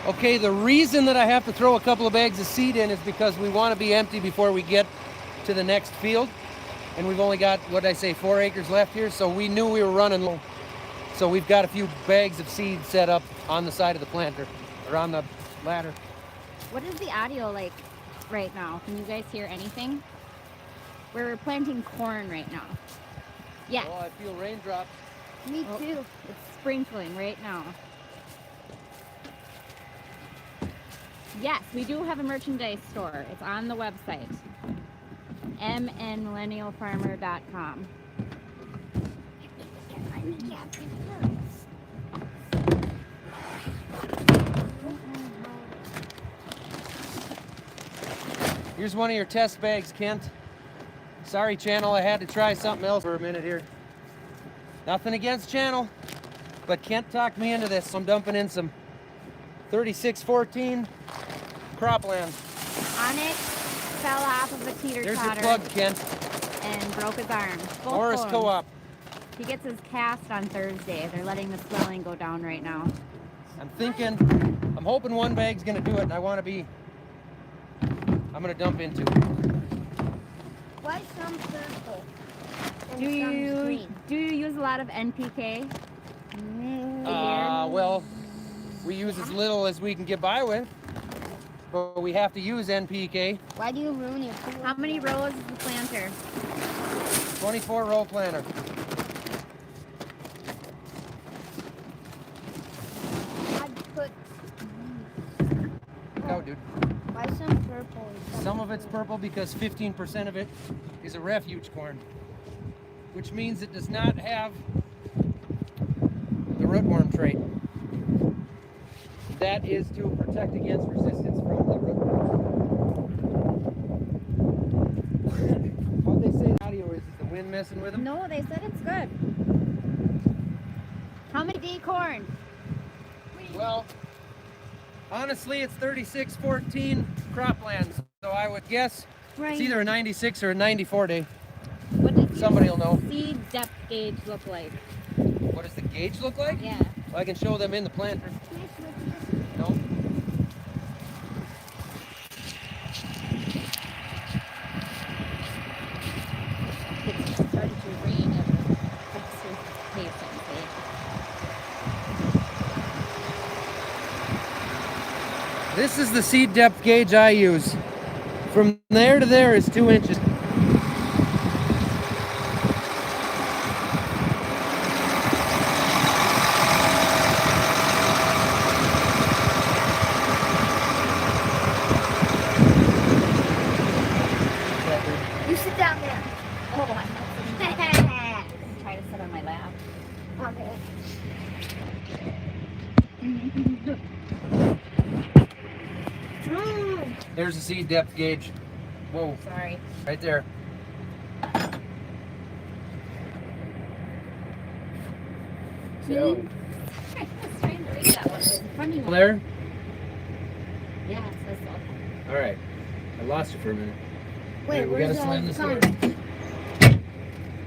Okay, the reason that I have to throw a couple of bags of seed in is because we want to be empty before we get to the next field. And we've only got, what did I say, 4 acres left here. So we knew we were running low. So we've got a few bags of seed set up on the side of the planter, or on the ladder. what is the audio like right now? Can you guys hear anything? We're planting corn right now. Yeah, Oh, I feel raindrops. Me Oh. too. it's sprinkling right now. Yes, we do have a merchandise store. It's on the website. mnmillennialfarmer.com. Here's one of your test bags, Kent. Sorry, Channel, I had to try something else for a minute here. Nothing against Channel, but Kent talked me into this, so I'm dumping in some 3614 cropland. Onyx fell off of a There's your teeter-totter plug, Kent. and broke his arm. Both Morris bones. Co-op. He gets his cast on Thursday. They're letting the swelling go down right now. I'm hoping one bag's gonna do it, and I'm gonna dump into. Why some purple? And Do some you green? use a lot of NPK? Well, we use as little as we can get by with, but we have to use NPK. Why do you ruin your pool? How many rows is the planter? 24 row planter. I'd put. Go, dude. Why some purple? and Some of it's purple because 15% of it is a refuge corn, which means it does not have the rootworm trait. That is to protect against resistance from the rootworm. What they say the audio is the wind messing with them? No, they said it's good. How many D corn? Well, honestly, it's 3614 cropland, so I would guess it's either a 96 or a 94 day. What does Somebody will know. seed depth gauge look like? What does the gauge look like? Yeah. Well, I can show them in the planter. No. It's started to rain at a faster pace, I would say. This is the seed depth gauge I use. From there to there is 2 inches. You sit down there. Oh, I'm not try to sit on my lap. Okay. There's the seed depth gauge. Whoa, Sorry. right there. So, I was trying to read that one. It's a funny one. there. Yeah, it says so. All right. I lost you for a minute. Wait, Hey, we where's gotta slam this door. the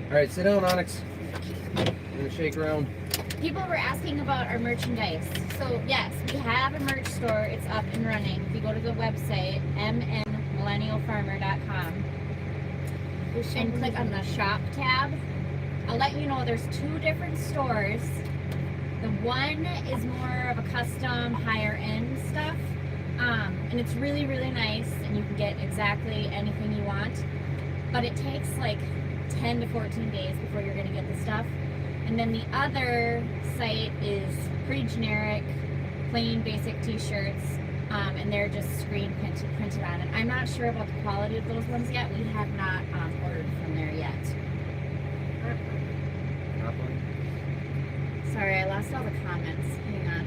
All right, sit down, Onyx. I'm gonna shake around. People were asking about our merchandise. So yes, we have a merch store. It's up and running. If you go to the website, mnmillennialfarmer.com, and click on the shop tab, I'll let you know there's 2 different stores. The one is more of a custom, higher end stuff. And it's really, really nice, and you can get exactly anything you want. But it takes like 10 to 14 days before you're gonna get the stuff. And then the other site is pretty generic, plain basic t-shirts, and they're just screen printed on it. I'm not sure about the quality of those ones yet. We have not ordered from there yet. Sorry, I lost all the comments. Hang on.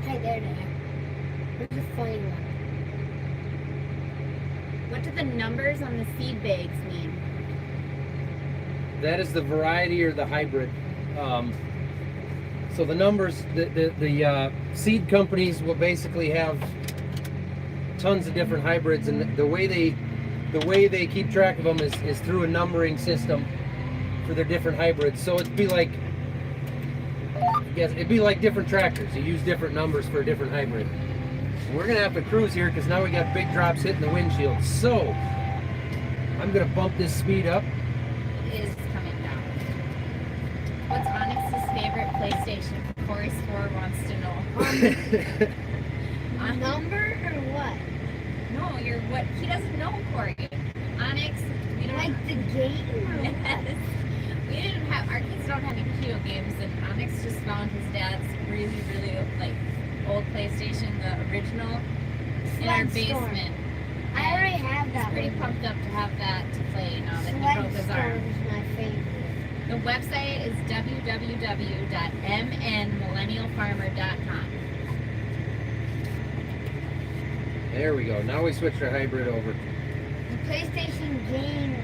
Hey, there they are. Where's the funny one? What do the numbers on the seed bags mean? That is the variety or the hybrid. So the numbers, the seed companies will basically have tons of different hybrids, and the way they keep track of them is through a numbering system for their different hybrids. So it'd be like different tractors. You use different numbers for a different hybrid. And we're gonna have to cruise here because now we got big drops hitting the windshield. So I'm gonna bump this speed up. It is coming down. What's Onyx's favorite PlayStation? Corey4 wants to know. A number or what? No, you're what? He doesn't know, Corey. Onyx, we don't Like the game or what? Yes. We didn't have, our kids don't have any video games, and Onyx just found his dad's really, really like old PlayStation, the original, in our Sled basement. I already have He's that pretty one. pumped up to have that to play now that he Sled broke his Storm arm. is my favorite. The website is www.mnmillennialfarmer.com. There we go. Now we switched our hybrid over. The PlayStation game,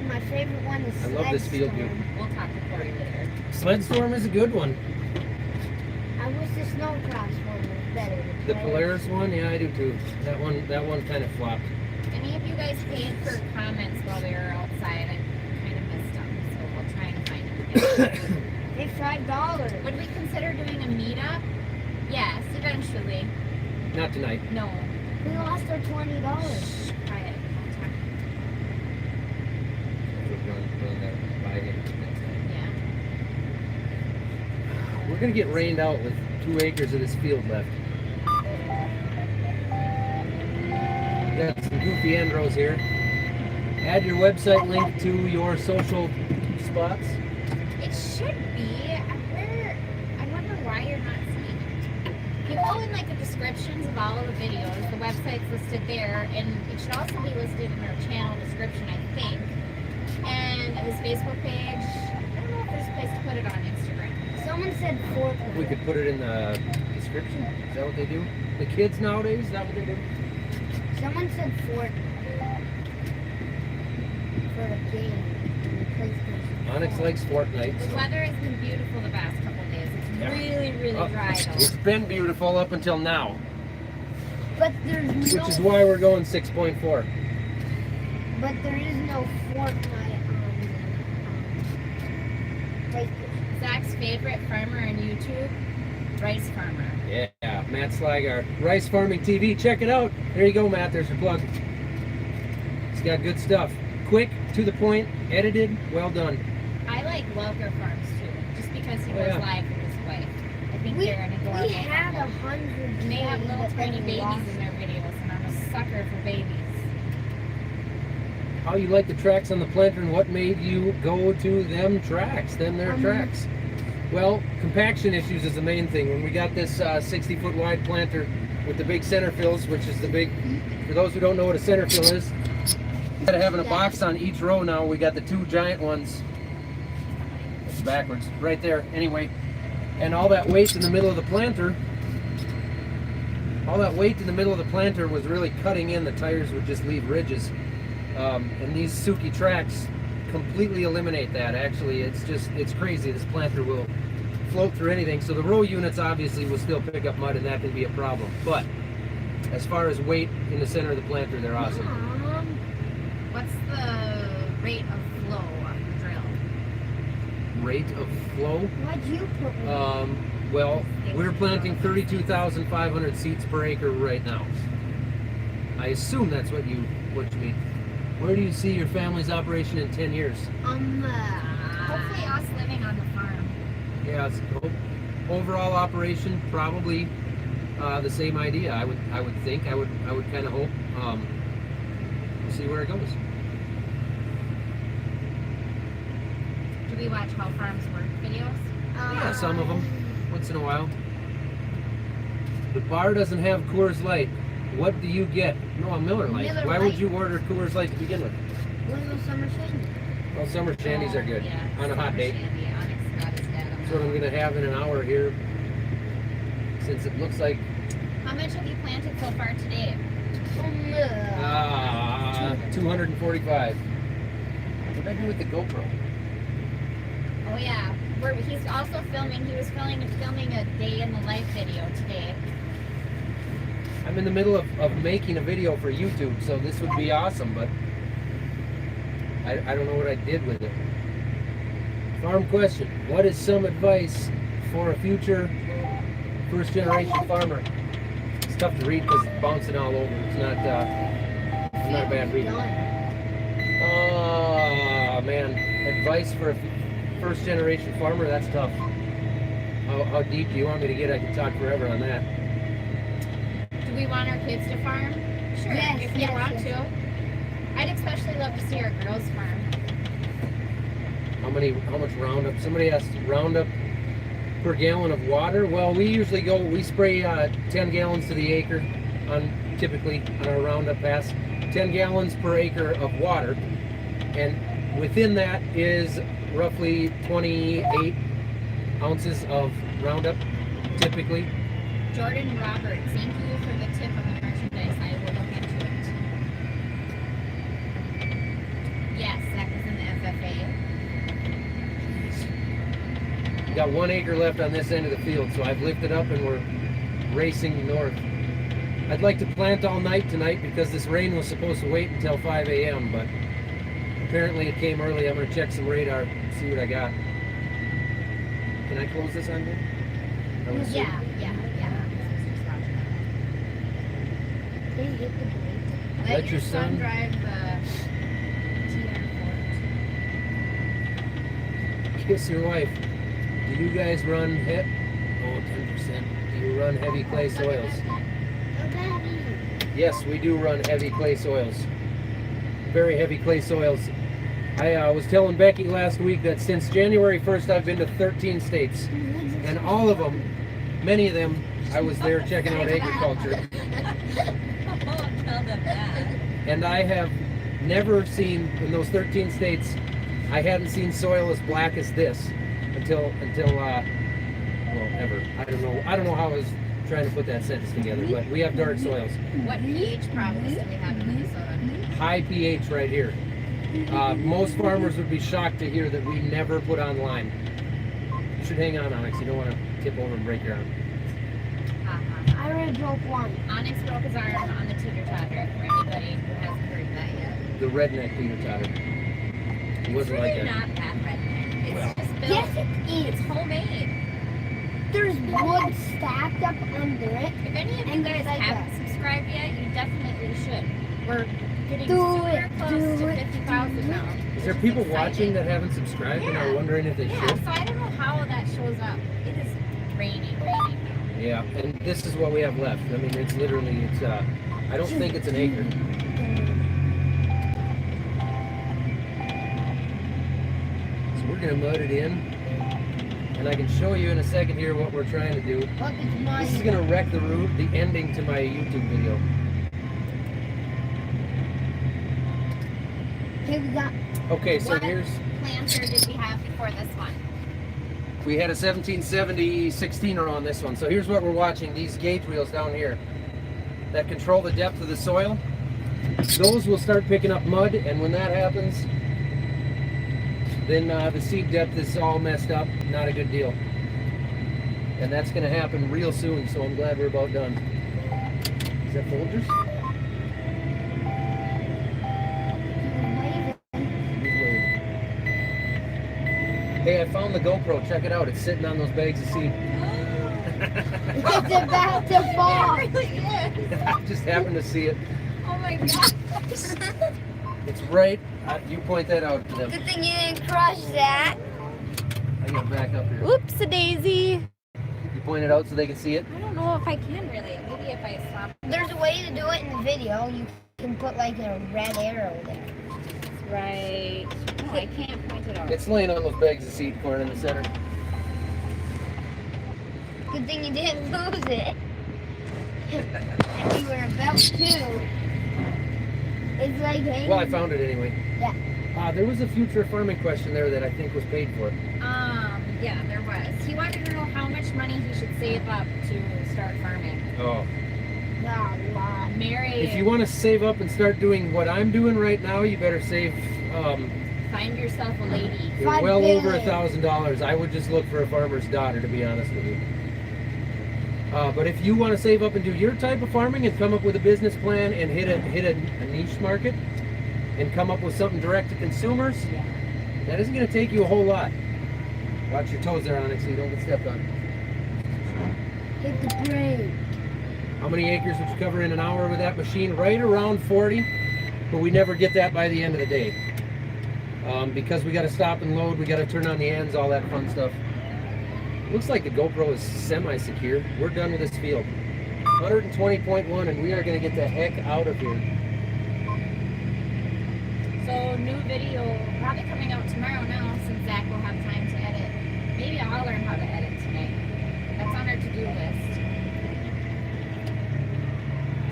my favorite one is I love this field view. Storm. We'll talk to Corey later. Sled Storm is a good one. I wish the Snowcross one was better. The Polaris one, yeah, I do too. That one kind of flopped. Any of you guys paid for comments while we were outside? I kind of missed them, so we'll try and find them again. It's $5. Would we consider doing a meetup? Yes, eventually. Not tonight. No. We lost our $20. Shh, quiet. I'll talk. Run that by him next time. Yeah. We're gonna get rained out with 2 acres of this field left. Got some goofy end rows here. Add your website link to your social spots. It should be. I wonder why you're not seeing it. If you go in like the descriptions of all of the videos, the website's listed there, and it should also be listed in our channel description, I think. And his Facebook page. I don't know if there's a place to put it on Instagram. Someone said Fortnite. We could put it in the description. Is that what they do? The kids nowadays, is that what they do? Someone said Fortnite. For the game. The PlayStation. Onyx likes Fortnite. The weather has been beautiful the past couple of days. It's Yeah. really, really Oh, dry though. it's been beautiful up until now, But there's no. which is why we're going 6.4. but there is no Fortnite on the Zach's favorite farmer on YouTube, Rice Farmer. Yeah, Matt Slagar, Rice Farming TV. Check it out. There you go, Matt. There's your plug. It's got good stuff. Quick, to the point, edited, well done. I like Welker Farms too, just because he goes live with his wife. I think they're an adorable. We had couple. 100. And they have little but tiny then babies lost in their videos, and I'm a sucker for babies. How you like the tracks on the planter and what made you go to them tracks, their tracks? Well, compaction issues is the main thing. When we got this 60-foot wide planter with the big center fills, which is the big, for those who don't know what a center fill is, instead of having a box on each row now, we got the two giant ones. It's backwards, right there, anyway. And all that weight in the middle of the planter, was really cutting in. The tires would just leave ridges. And these Suki tracks completely eliminate that. Actually, it's crazy. This planter will float through anything. So the row units obviously will still pick up mud, and that can be a problem. But as far as weight in the center of the planter, they're awesome. What's the rate of flow on the drill? Rate of flow? Why'd you put me? Well, we're planting 32,500 seeds per acre right now. I assume that's what you mean. Where do you see your family's operation in 10 years? Hopefully us living on the farm. Yeah, it's overall operation probably the same idea. I would think. I would kind of hope. We'll see where it goes. Do we watch How Farms Work videos? Yeah, some of them, once in a while. The bar doesn't have Coors Light. What do you get? No, a Miller Lite. Miller Why Lite. would you order Coors Light to begin with? What are those summer shandies? Well, summer shandies are good Yeah, on a hot day. Shandy. Onyx got his dad on That's what I'm gonna have in an hour here. Since it looks like How much have you planted so far today? 245. What did I do with the GoPro? Oh yeah, he's also filming. He was filming a day in the life video today. I'm in the middle of making a video for YouTube, so this would be awesome, but I don't know what I did with it. Farm question. What is some advice for a future first generation farmer? It's tough to read because it's bouncing all over. It's not I'm not a bad reader. Oh man, advice for a first generation farmer, that's tough. How deep do you want me to get? I can talk forever on that. Do we want our kids to farm? Sure, Yes, if you yes, want yes. to. I'd especially love to see our girls farm. How much Roundup? Somebody asked Roundup per gallon of water. Well, we spray 10 gallons to the acre typically on our Roundup pass. 10 gallons per acre of water, and within that is roughly 28 ounces of Roundup, typically. Jordan Roberts, thank you for the tip on the merchandise. I will look into it. Yes, that is in the FFA. We got 1 acre left on this end of the field, so I've lifted up and we're racing north. I'd like to plant all night tonight because this rain was supposed to wait until 5 a.m., but apparently it came early. I'm going to check some radar, see what I got. Can I close this on here? I would assume. Yeah. They hit the brake. Let your son drive the TR4. Kiss your wife. Do you guys run 10%. Do you run heavy clay soils? Yes, we do run heavy clay soils. Very heavy clay soils. I was telling Becky last week that since January 1st I've been to 13 states. And all of them, many of them, I was there checking out agriculture. And I have never seen, in those 13 states, I hadn't seen soil as black as this until well, ever. I don't know how I was trying to put that sentence together, but we have dark soils. What pH problems do we have in Minnesota? High pH right here. Most farmers would be shocked to hear that we never put on lime. You should hang on, Onyx. You don't want to tip over and break your arm. I already broke one. Onyx broke his arm on the teeter-totter for anybody who hasn't heard that yet. the redneck Peter Totter. He wasn't like It's that. not that redneck. It's Well. just built. Yes, it is. It's homemade. There's wood stacked up under it. If any of you And guys like haven't subscribed yet, you definitely should. We're getting Do super it, close do to it, 50,000 do it. now. Is there which people exciting. watching that haven't subscribed and are wondering if they Yeah, should? so I don't know how that shows up. It is raining. Yeah, and this is what we have left. I mean, it's literally, I don't think it's an acre. So we're gonna mud it in, and I can show you in a second here what we're trying to do. Look, it's mine. This is gonna wreck the root, the ending to my YouTube video. Here we got. Okay, so What? here's, Planter did we have before this one? we had a 1770 16er on this one. So here's what we're watching, these gauge wheels down here that control the depth of the soil. Those will start picking up mud, and when that happens, then the seed depth is all messed up, not a good deal. And that's gonna happen real soon, so I'm glad we're about done. Is that Folgers? Hey, I found the GoPro, check it out, it's sitting on those bags of seed. It's about to fall. It really is. I just happened to see it. Oh my gosh. It's right, you point that out to them. Good thing you didn't crush that. I gotta back up here. Whoops a daisy. You point it out so they can see it? I don't know if I can really. Maybe if I swap. There's a way to do it in the video. You can put like a red arrow there. Right. No, I can't point it out. It's laying on those bags of seed corn in the center. Good thing you didn't lose it. You were about to. It's like hanging. Well, I found it anyway. Yeah. There was a future farming question there that I think was paid for. Yeah, there was. He wanted to know how much money he should save up to start farming. Oh. A lot. Mary, If you want to save up and start doing what I'm doing right now, you better save find yourself a lady. you're $5 well over billion. $1,000. I would just look for a farmer's daughter, to be honest with you. But if you want to save up and do your type of farming and come up with a business plan and hit a niche market and come up with something direct to consumers, Yeah. that isn't going to take you a whole lot. Watch your toes there, Onyx, so you don't get stepped on. Hit the brake. How many acres would you cover in an hour with that machine? Right around 40, but we never get that by the end of the day. Because we got to stop and load, we got to turn on the ends, all that fun stuff. Looks like the GoPro is semi-secure. We're done with this field. 120.1, and we are going to get the heck out of here. So new video probably coming out tomorrow now, since Zach will have time to edit. Maybe I'll learn how to edit tonight. That's on our to-do list.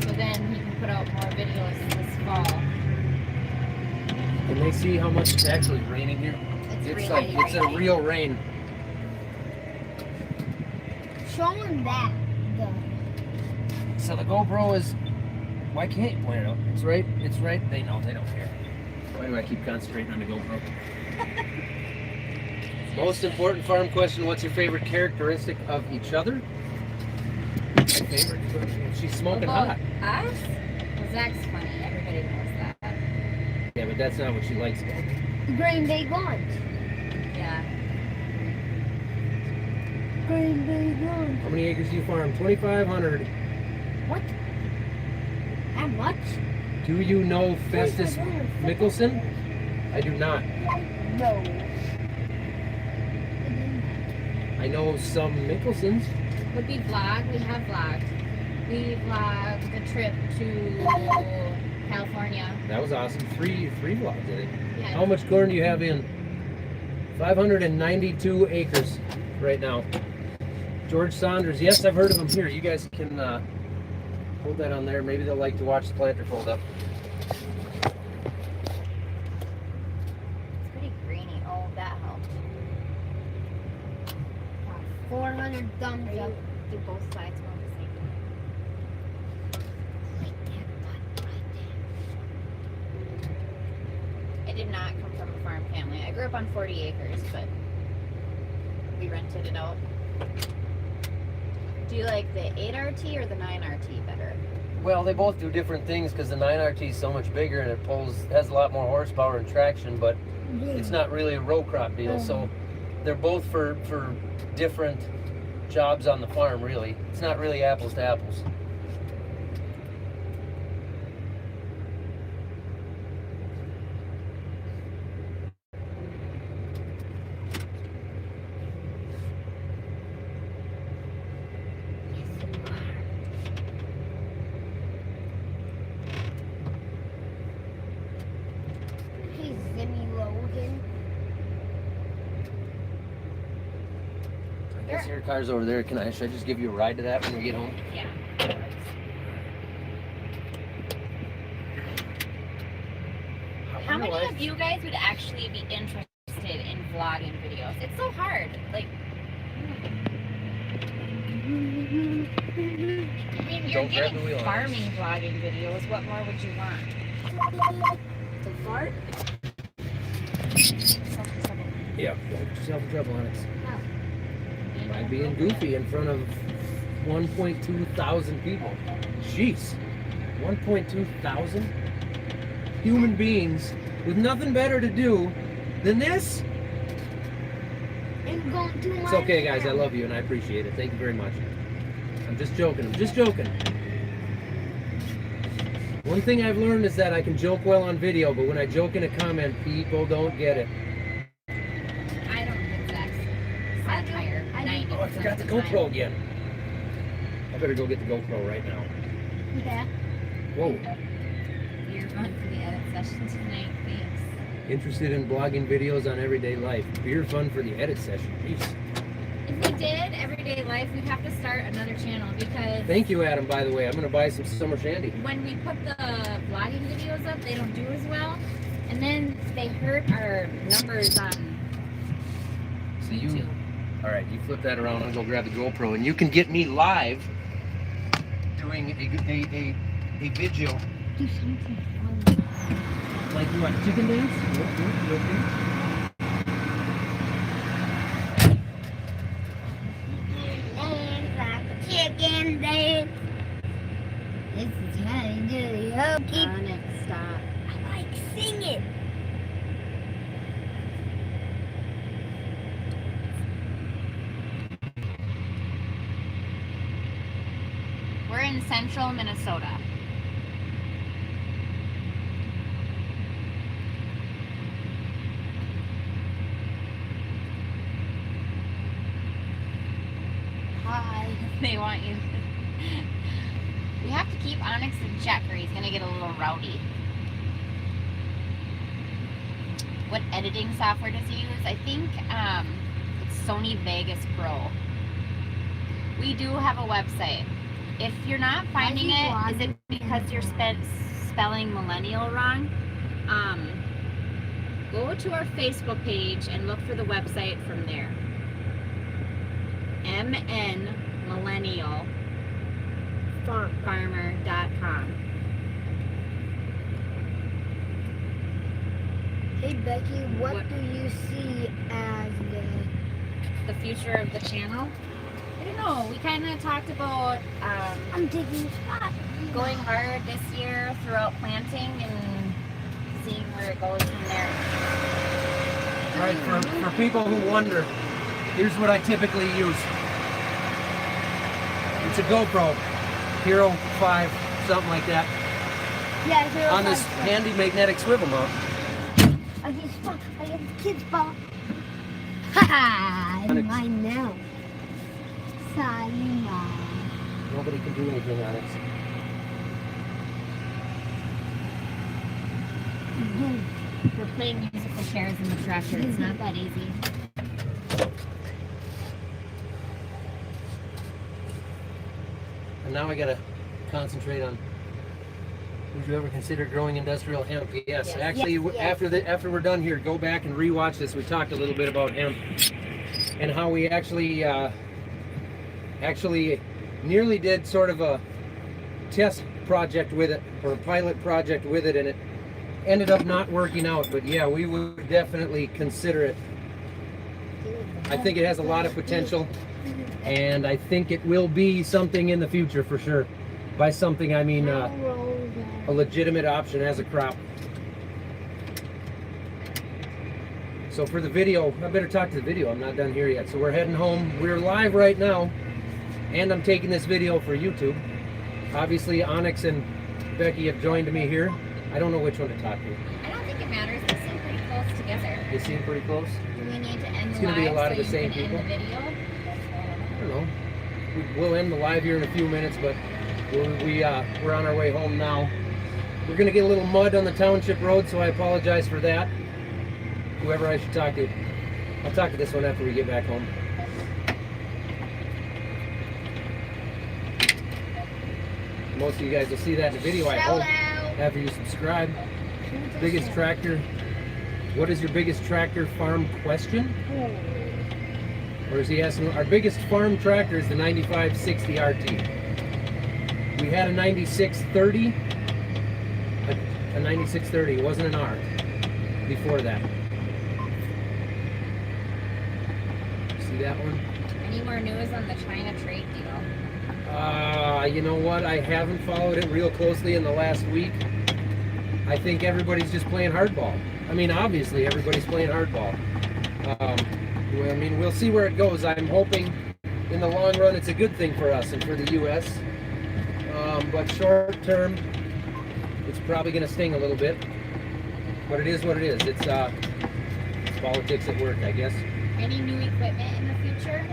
So then he can put out more videos this fall. Can they see how much it's actually raining here? It's like, it's a real rain. Show him that. So the GoPro is, why can't you point it out? It's right, they know, they don't care. Why do I keep concentrating on the GoPro? Most important farm question, what's your favorite characteristic of each other? My favorite, she's smoking hot. Us? Well, Zach's funny. Everybody knows that. Yeah, but that's not what she likes. Green Bay lunch. Yeah. Green Bay lunch. How many acres do you farm? 2,500. What? How much? Do you know Festus Mickelson? I do not. No. I know some Mickelsons. Would we vlog? We have vlogged. We vlogged the trip to California. That was awesome. Three vlogs, I think. Yeah. How much corn do you have in? 592 acres right now. George Saunders. Yes, I've heard of him. Here, you guys can hold that on there. Maybe they'll like to watch the planter fold up. It's pretty grainy. Oh, that helped. 400 thumbs up. Do both sides more the same. Like that button right there. I did not come from a farm family. I grew up on 40 acres, but we rented it out. Do you like the 8RT or the 9RT better? Well, they both do different things because the 9RT is so much bigger and it has a lot more horsepower and traction, but it's not really a row crop deal. So they're both for different jobs on the farm, really. It's not really apples to apples. Hey, Zimmy Logan. I guess your car's over there. Should I just give you a ride to that when we get home? Yeah. How many of you guys would actually be interested in vlogging videos? It's so hard. Like, I mean, you're Don't grab the getting wheel. farming vlogging videos. What more would you want? The fart? Yeah, don't yourself in trouble, Onyx. By being goofy in front of 1.2 thousand people. Jeez. 1.2 thousand human beings with nothing better to do than this? And going to It's okay, guys. I love you and I appreciate it. Thank you very much. I'm just joking. I'm just joking. One thing I've learned is that I can joke well on video, but when I joke in a comment, people don't get it. I don't think that's satire. Oh, I forgot the GoPro again. I better go get the GoPro right now. Yeah. Whoa. You're going for the edit session tonight, thanks. Interested in blogging videos on everyday life. Beer fun for the edit session. Jeez. If we did everyday life, we'd have to start another channel because Thank you, Adam, by the way. I'm going to buy some summer shandy. when we put the vlogging videos up, they don't do as well. And then they hurt our numbers on So YouTube. all right, you flip that around. I'll go grab the GoPro, and you can get me live doing a video. Do something fun. Like what, chicken dance? You okay? Dance like a chicken dance. This is how you do the hokey. Next stop. I like singing. We're in central Minnesota. Hi. They want you. We have to keep Onyx in check or he's gonna get a little rowdy. What editing software does he use? I think it's Sony Vegas Pro. We do have a website. If you're not finding it, is it because you're spelling Millennial wrong? Go to our Facebook page and look for the website from there. MN Millennial Farmer.com. Hey Becky, what What? do you see as The future of the channel? I don't know. We kind of talked about I'm taking a spot. going hard this year throughout planting and seeing where it goes from there. All right, for people who wonder, here's what I typically use. It's a GoPro, Hero 5, something like that, Yeah, here on this handy magnetic swivel mount. I get spot. I get kid's spot. Ha! It's mine now. Sayonara. Nobody can do anything on it. We're playing musical chairs in the tractor. It's not that easy. And now I gotta concentrate on. Would you ever consider growing industrial hemp? Yes. Yes. Actually, Yes, yes. after we're done here, go back and rewatch this. We talked a little bit about hemp and how we actually nearly did sort of a test project with it, or a pilot project with it, and it ended up not working out. But yeah, we would definitely consider it. I think it has a lot of potential, and I think it will be something in the future for sure. By something, I mean How a roll that? legitimate option as a crop. So for the video, I better talk to the video. I'm not done here yet. So we're heading home. We're live right now, and I'm taking this video for YouTube. Obviously, Onyx and Becky have joined me here. I don't know which one to talk to. I don't think it matters. They seem pretty close together. They seem pretty close. Do we need to end It's the gonna live be a lot so of the you same can people. end the video? I don't know. We'll end the live here in a few minutes, but we're on our way home now. We're gonna get a little mud on the township road, so I apologize for that. Whoever I should talk to, I'll talk to this one after we get back home. Most of you guys will see that in the video, I Shout hope, out. after you subscribe. Biggest tractor. What is your biggest tractor farm question? Or is he asking? Our biggest farm tractor is the 9560 RT. We had a 9630. A 9630. It wasn't an R before that. See that one? Any more news on the China trade deal? You know what? I haven't followed it real closely in the last week. I think everybody's just playing hardball. I mean, obviously, everybody's playing hardball. Well, I mean, we'll see where it goes. I'm hoping in the long run it's a good thing for us and for the U.S. But short term, it's probably going to sting a little bit. But it is what it is. It's politics at work, I guess. Any new equipment in the future?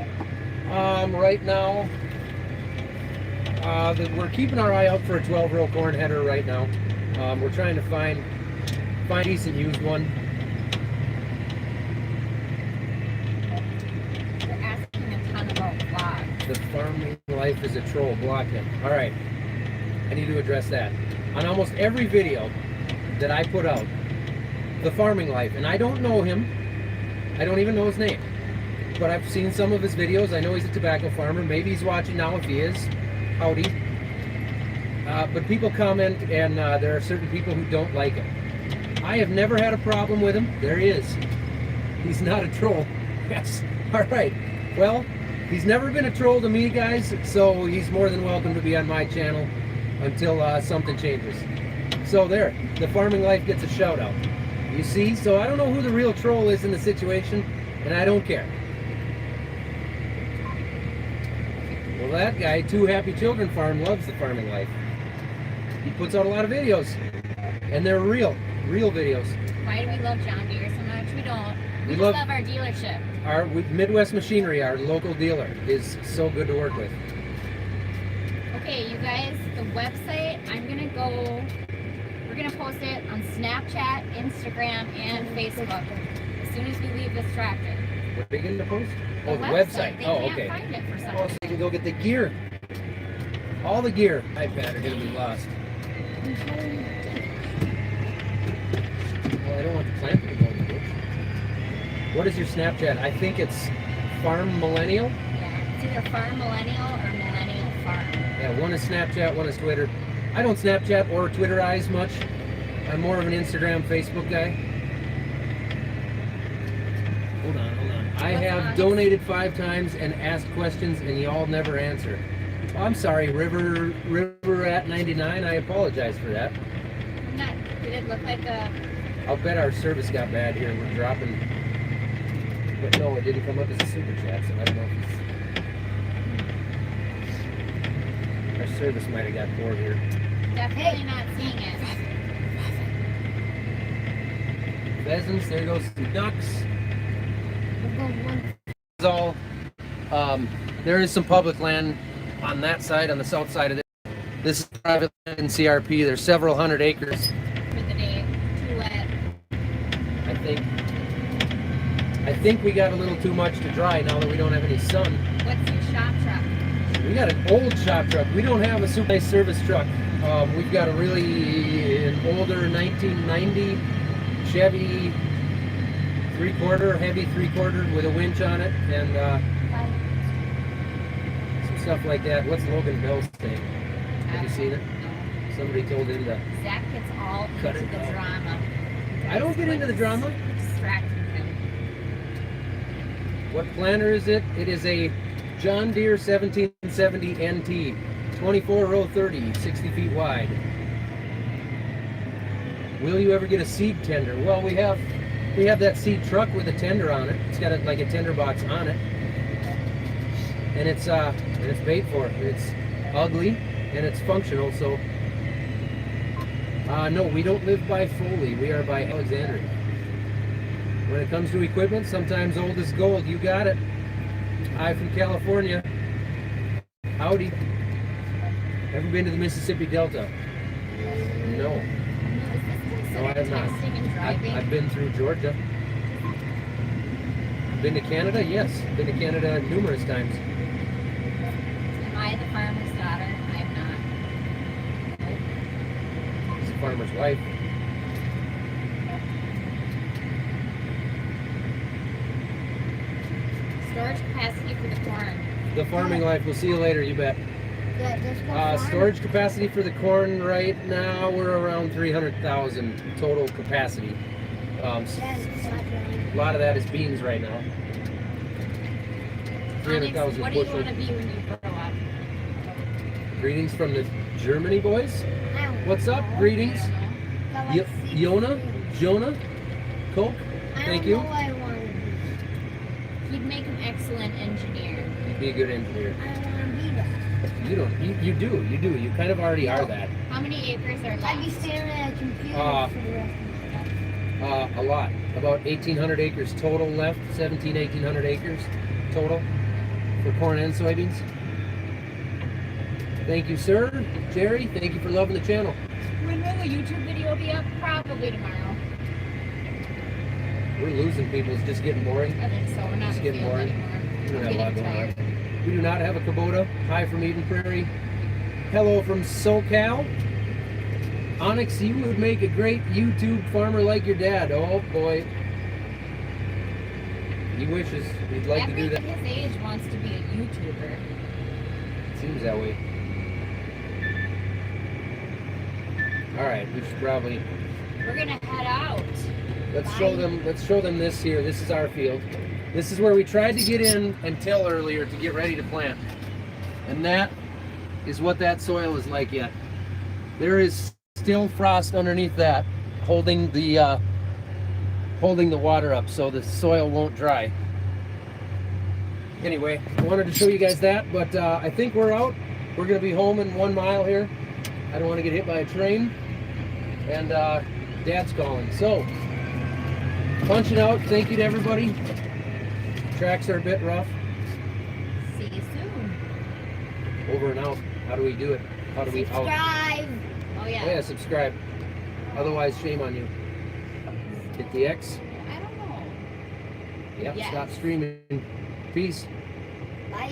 Right now, we're keeping our eye out for a 12-row corn header right now. We're trying to find a decent used one. They're asking a ton about vlogs. The farming life is a troll. Block him. All right, I need to address that. On almost every video that I put out, the farming life, and I don't know him. I don't even know his name. But I've seen some of his videos. I know he's a tobacco farmer. Maybe he's watching now. If he is, howdy. But people comment, and there are certain people who don't like it. I have never had a problem with him. There he is. He's not a troll. Yes. All right. Well, he's never been a troll to me, guys, so he's more than welcome to be on my channel until something changes. So there, the farming life gets a shout out. You see? So I don't know who the real troll is in the situation, and I don't care. Well, that guy, Two Happy Children Farm, loves the farming life. He puts out a lot of videos, and they're real videos. Why do we love John Deere so much? We don't. We We just love- love our dealership. Our Midwest Machinery, our local dealer, is so good to work with. Okay, you guys, the website, we're gonna post it on Snapchat, Instagram, and Facebook as soon as we leave this tractor. What are you going to post? The Oh, the website. They Oh, can't okay. find it for some Oh, so you can go get the gear. All the gear. iPad are going to be lost. Well, I don't want the clamp to go in the bush. What is your Snapchat? I think it's Farm Millennial. Yeah, it's either Farm Millennial or Millennial Farm. Yeah, one is Snapchat, one is Twitter. I don't Snapchat or Twitterize much. I'm more of an Instagram, Facebook guy. Hold on. I have Onyx? donated 5 times and asked questions, and y'all never answer. Oh, I'm sorry, River at 99. I apologize for that. Did it look like a... I'll bet our service got bad here. We're dropping. But no, it didn't come up as a super chat, so I don't know if our service might have got bored here. Definitely not seeing it. Pheasants, there goes some ducks. We'll go one. It's all, there is some public land on that side, on the south side of this. This is private land in CRP. There's several hundred acres. For the day. Too wet. I think we got a little too much to dry now that we don't have any sun. What's your shop truck? We got an old shop truck. We don't have a super nice service truck. We've got an older 1990 Chevy 3/4, heavy 3/4 with a winch on it, and some stuff like that. What's Logan Bell's thing? Have you seen it? Somebody told him to. Zach gets all Cut into it the out. drama. I don't get into the drama. Distracting him. What planter is it? It is a John Deere 1770 NT 24 row 30, 60 feet wide. Will you ever get a seed tender? Well, we have that seed truck with a tender on it. It's got like a tender box on it, and it's paid for. It's ugly and it's functional. So no, we don't live by Foley. We are by Alexandria. When it comes to equipment, sometimes old is gold. You got it. Hi from California. Howdy. Ever been to the Mississippi Delta? No. No, I have not. I've been through Georgia. Been to Canada? Yes. Been to Canada numerous times. Am I the farmer's daughter? I'm not. She's a farmer's wife. Storage capacity for the corn. The farming life. We'll see you later, you bet. Yeah, just go farm. Storage capacity for the corn right now, we're around 300,000 total capacity. That's not right. A lot of that is beans right now. 300,000 What do you bushel. want to be when you grow up? Greetings from the Germany boys. I What's up? Greetings. got like six Yona? years. Jonah? Coke? I Thank don't you. know what I want to be. He'd make an excellent engineer. You'd be a good engineer. I don't want to be that. You don't. You do. You kind of already are that. How many acres are I'd be left? staring at a computer Uh, for the rest of my life. A lot. About 1,800 acres total left. 1,800 acres total for corn and soybeans. Thank you, sir. Jerry, thank you for loving the channel. When will the YouTube video be up? Probably tomorrow. We're losing people. It's just getting boring. I think so. We're not Just in the getting field boring. anymore. We don't I'm have a lot getting going on. tired. We do not have a Kubota. Hi from Eden Prairie. Hello from SoCal. Onyx, you would make a great YouTube farmer like your dad. Oh boy. He wishes he'd like to do that. Everyone his age wants to be a YouTuber. Seems that way. Alright, we should probably We're gonna head out. let's show them this here. This is our field. This is where we tried to get in and till earlier to get ready to plant. And that is what that soil is like yet. There is still frost underneath that, holding the water up so the soil won't dry. Anyway, I wanted to show you guys that, but I think we're out. We're gonna be home in 1 mile here. I don't want to get hit by a train. And Dad's calling. So, punching out. Thank you to everybody. Tracks are a bit rough. See you soon. Over and out. How do we do it? How do we out? Subscribe. Oh yeah. Oh, yeah, subscribe. Otherwise, shame on you. Hit the X. I don't know. Yep, Yes. stop streaming. Peace. Bye.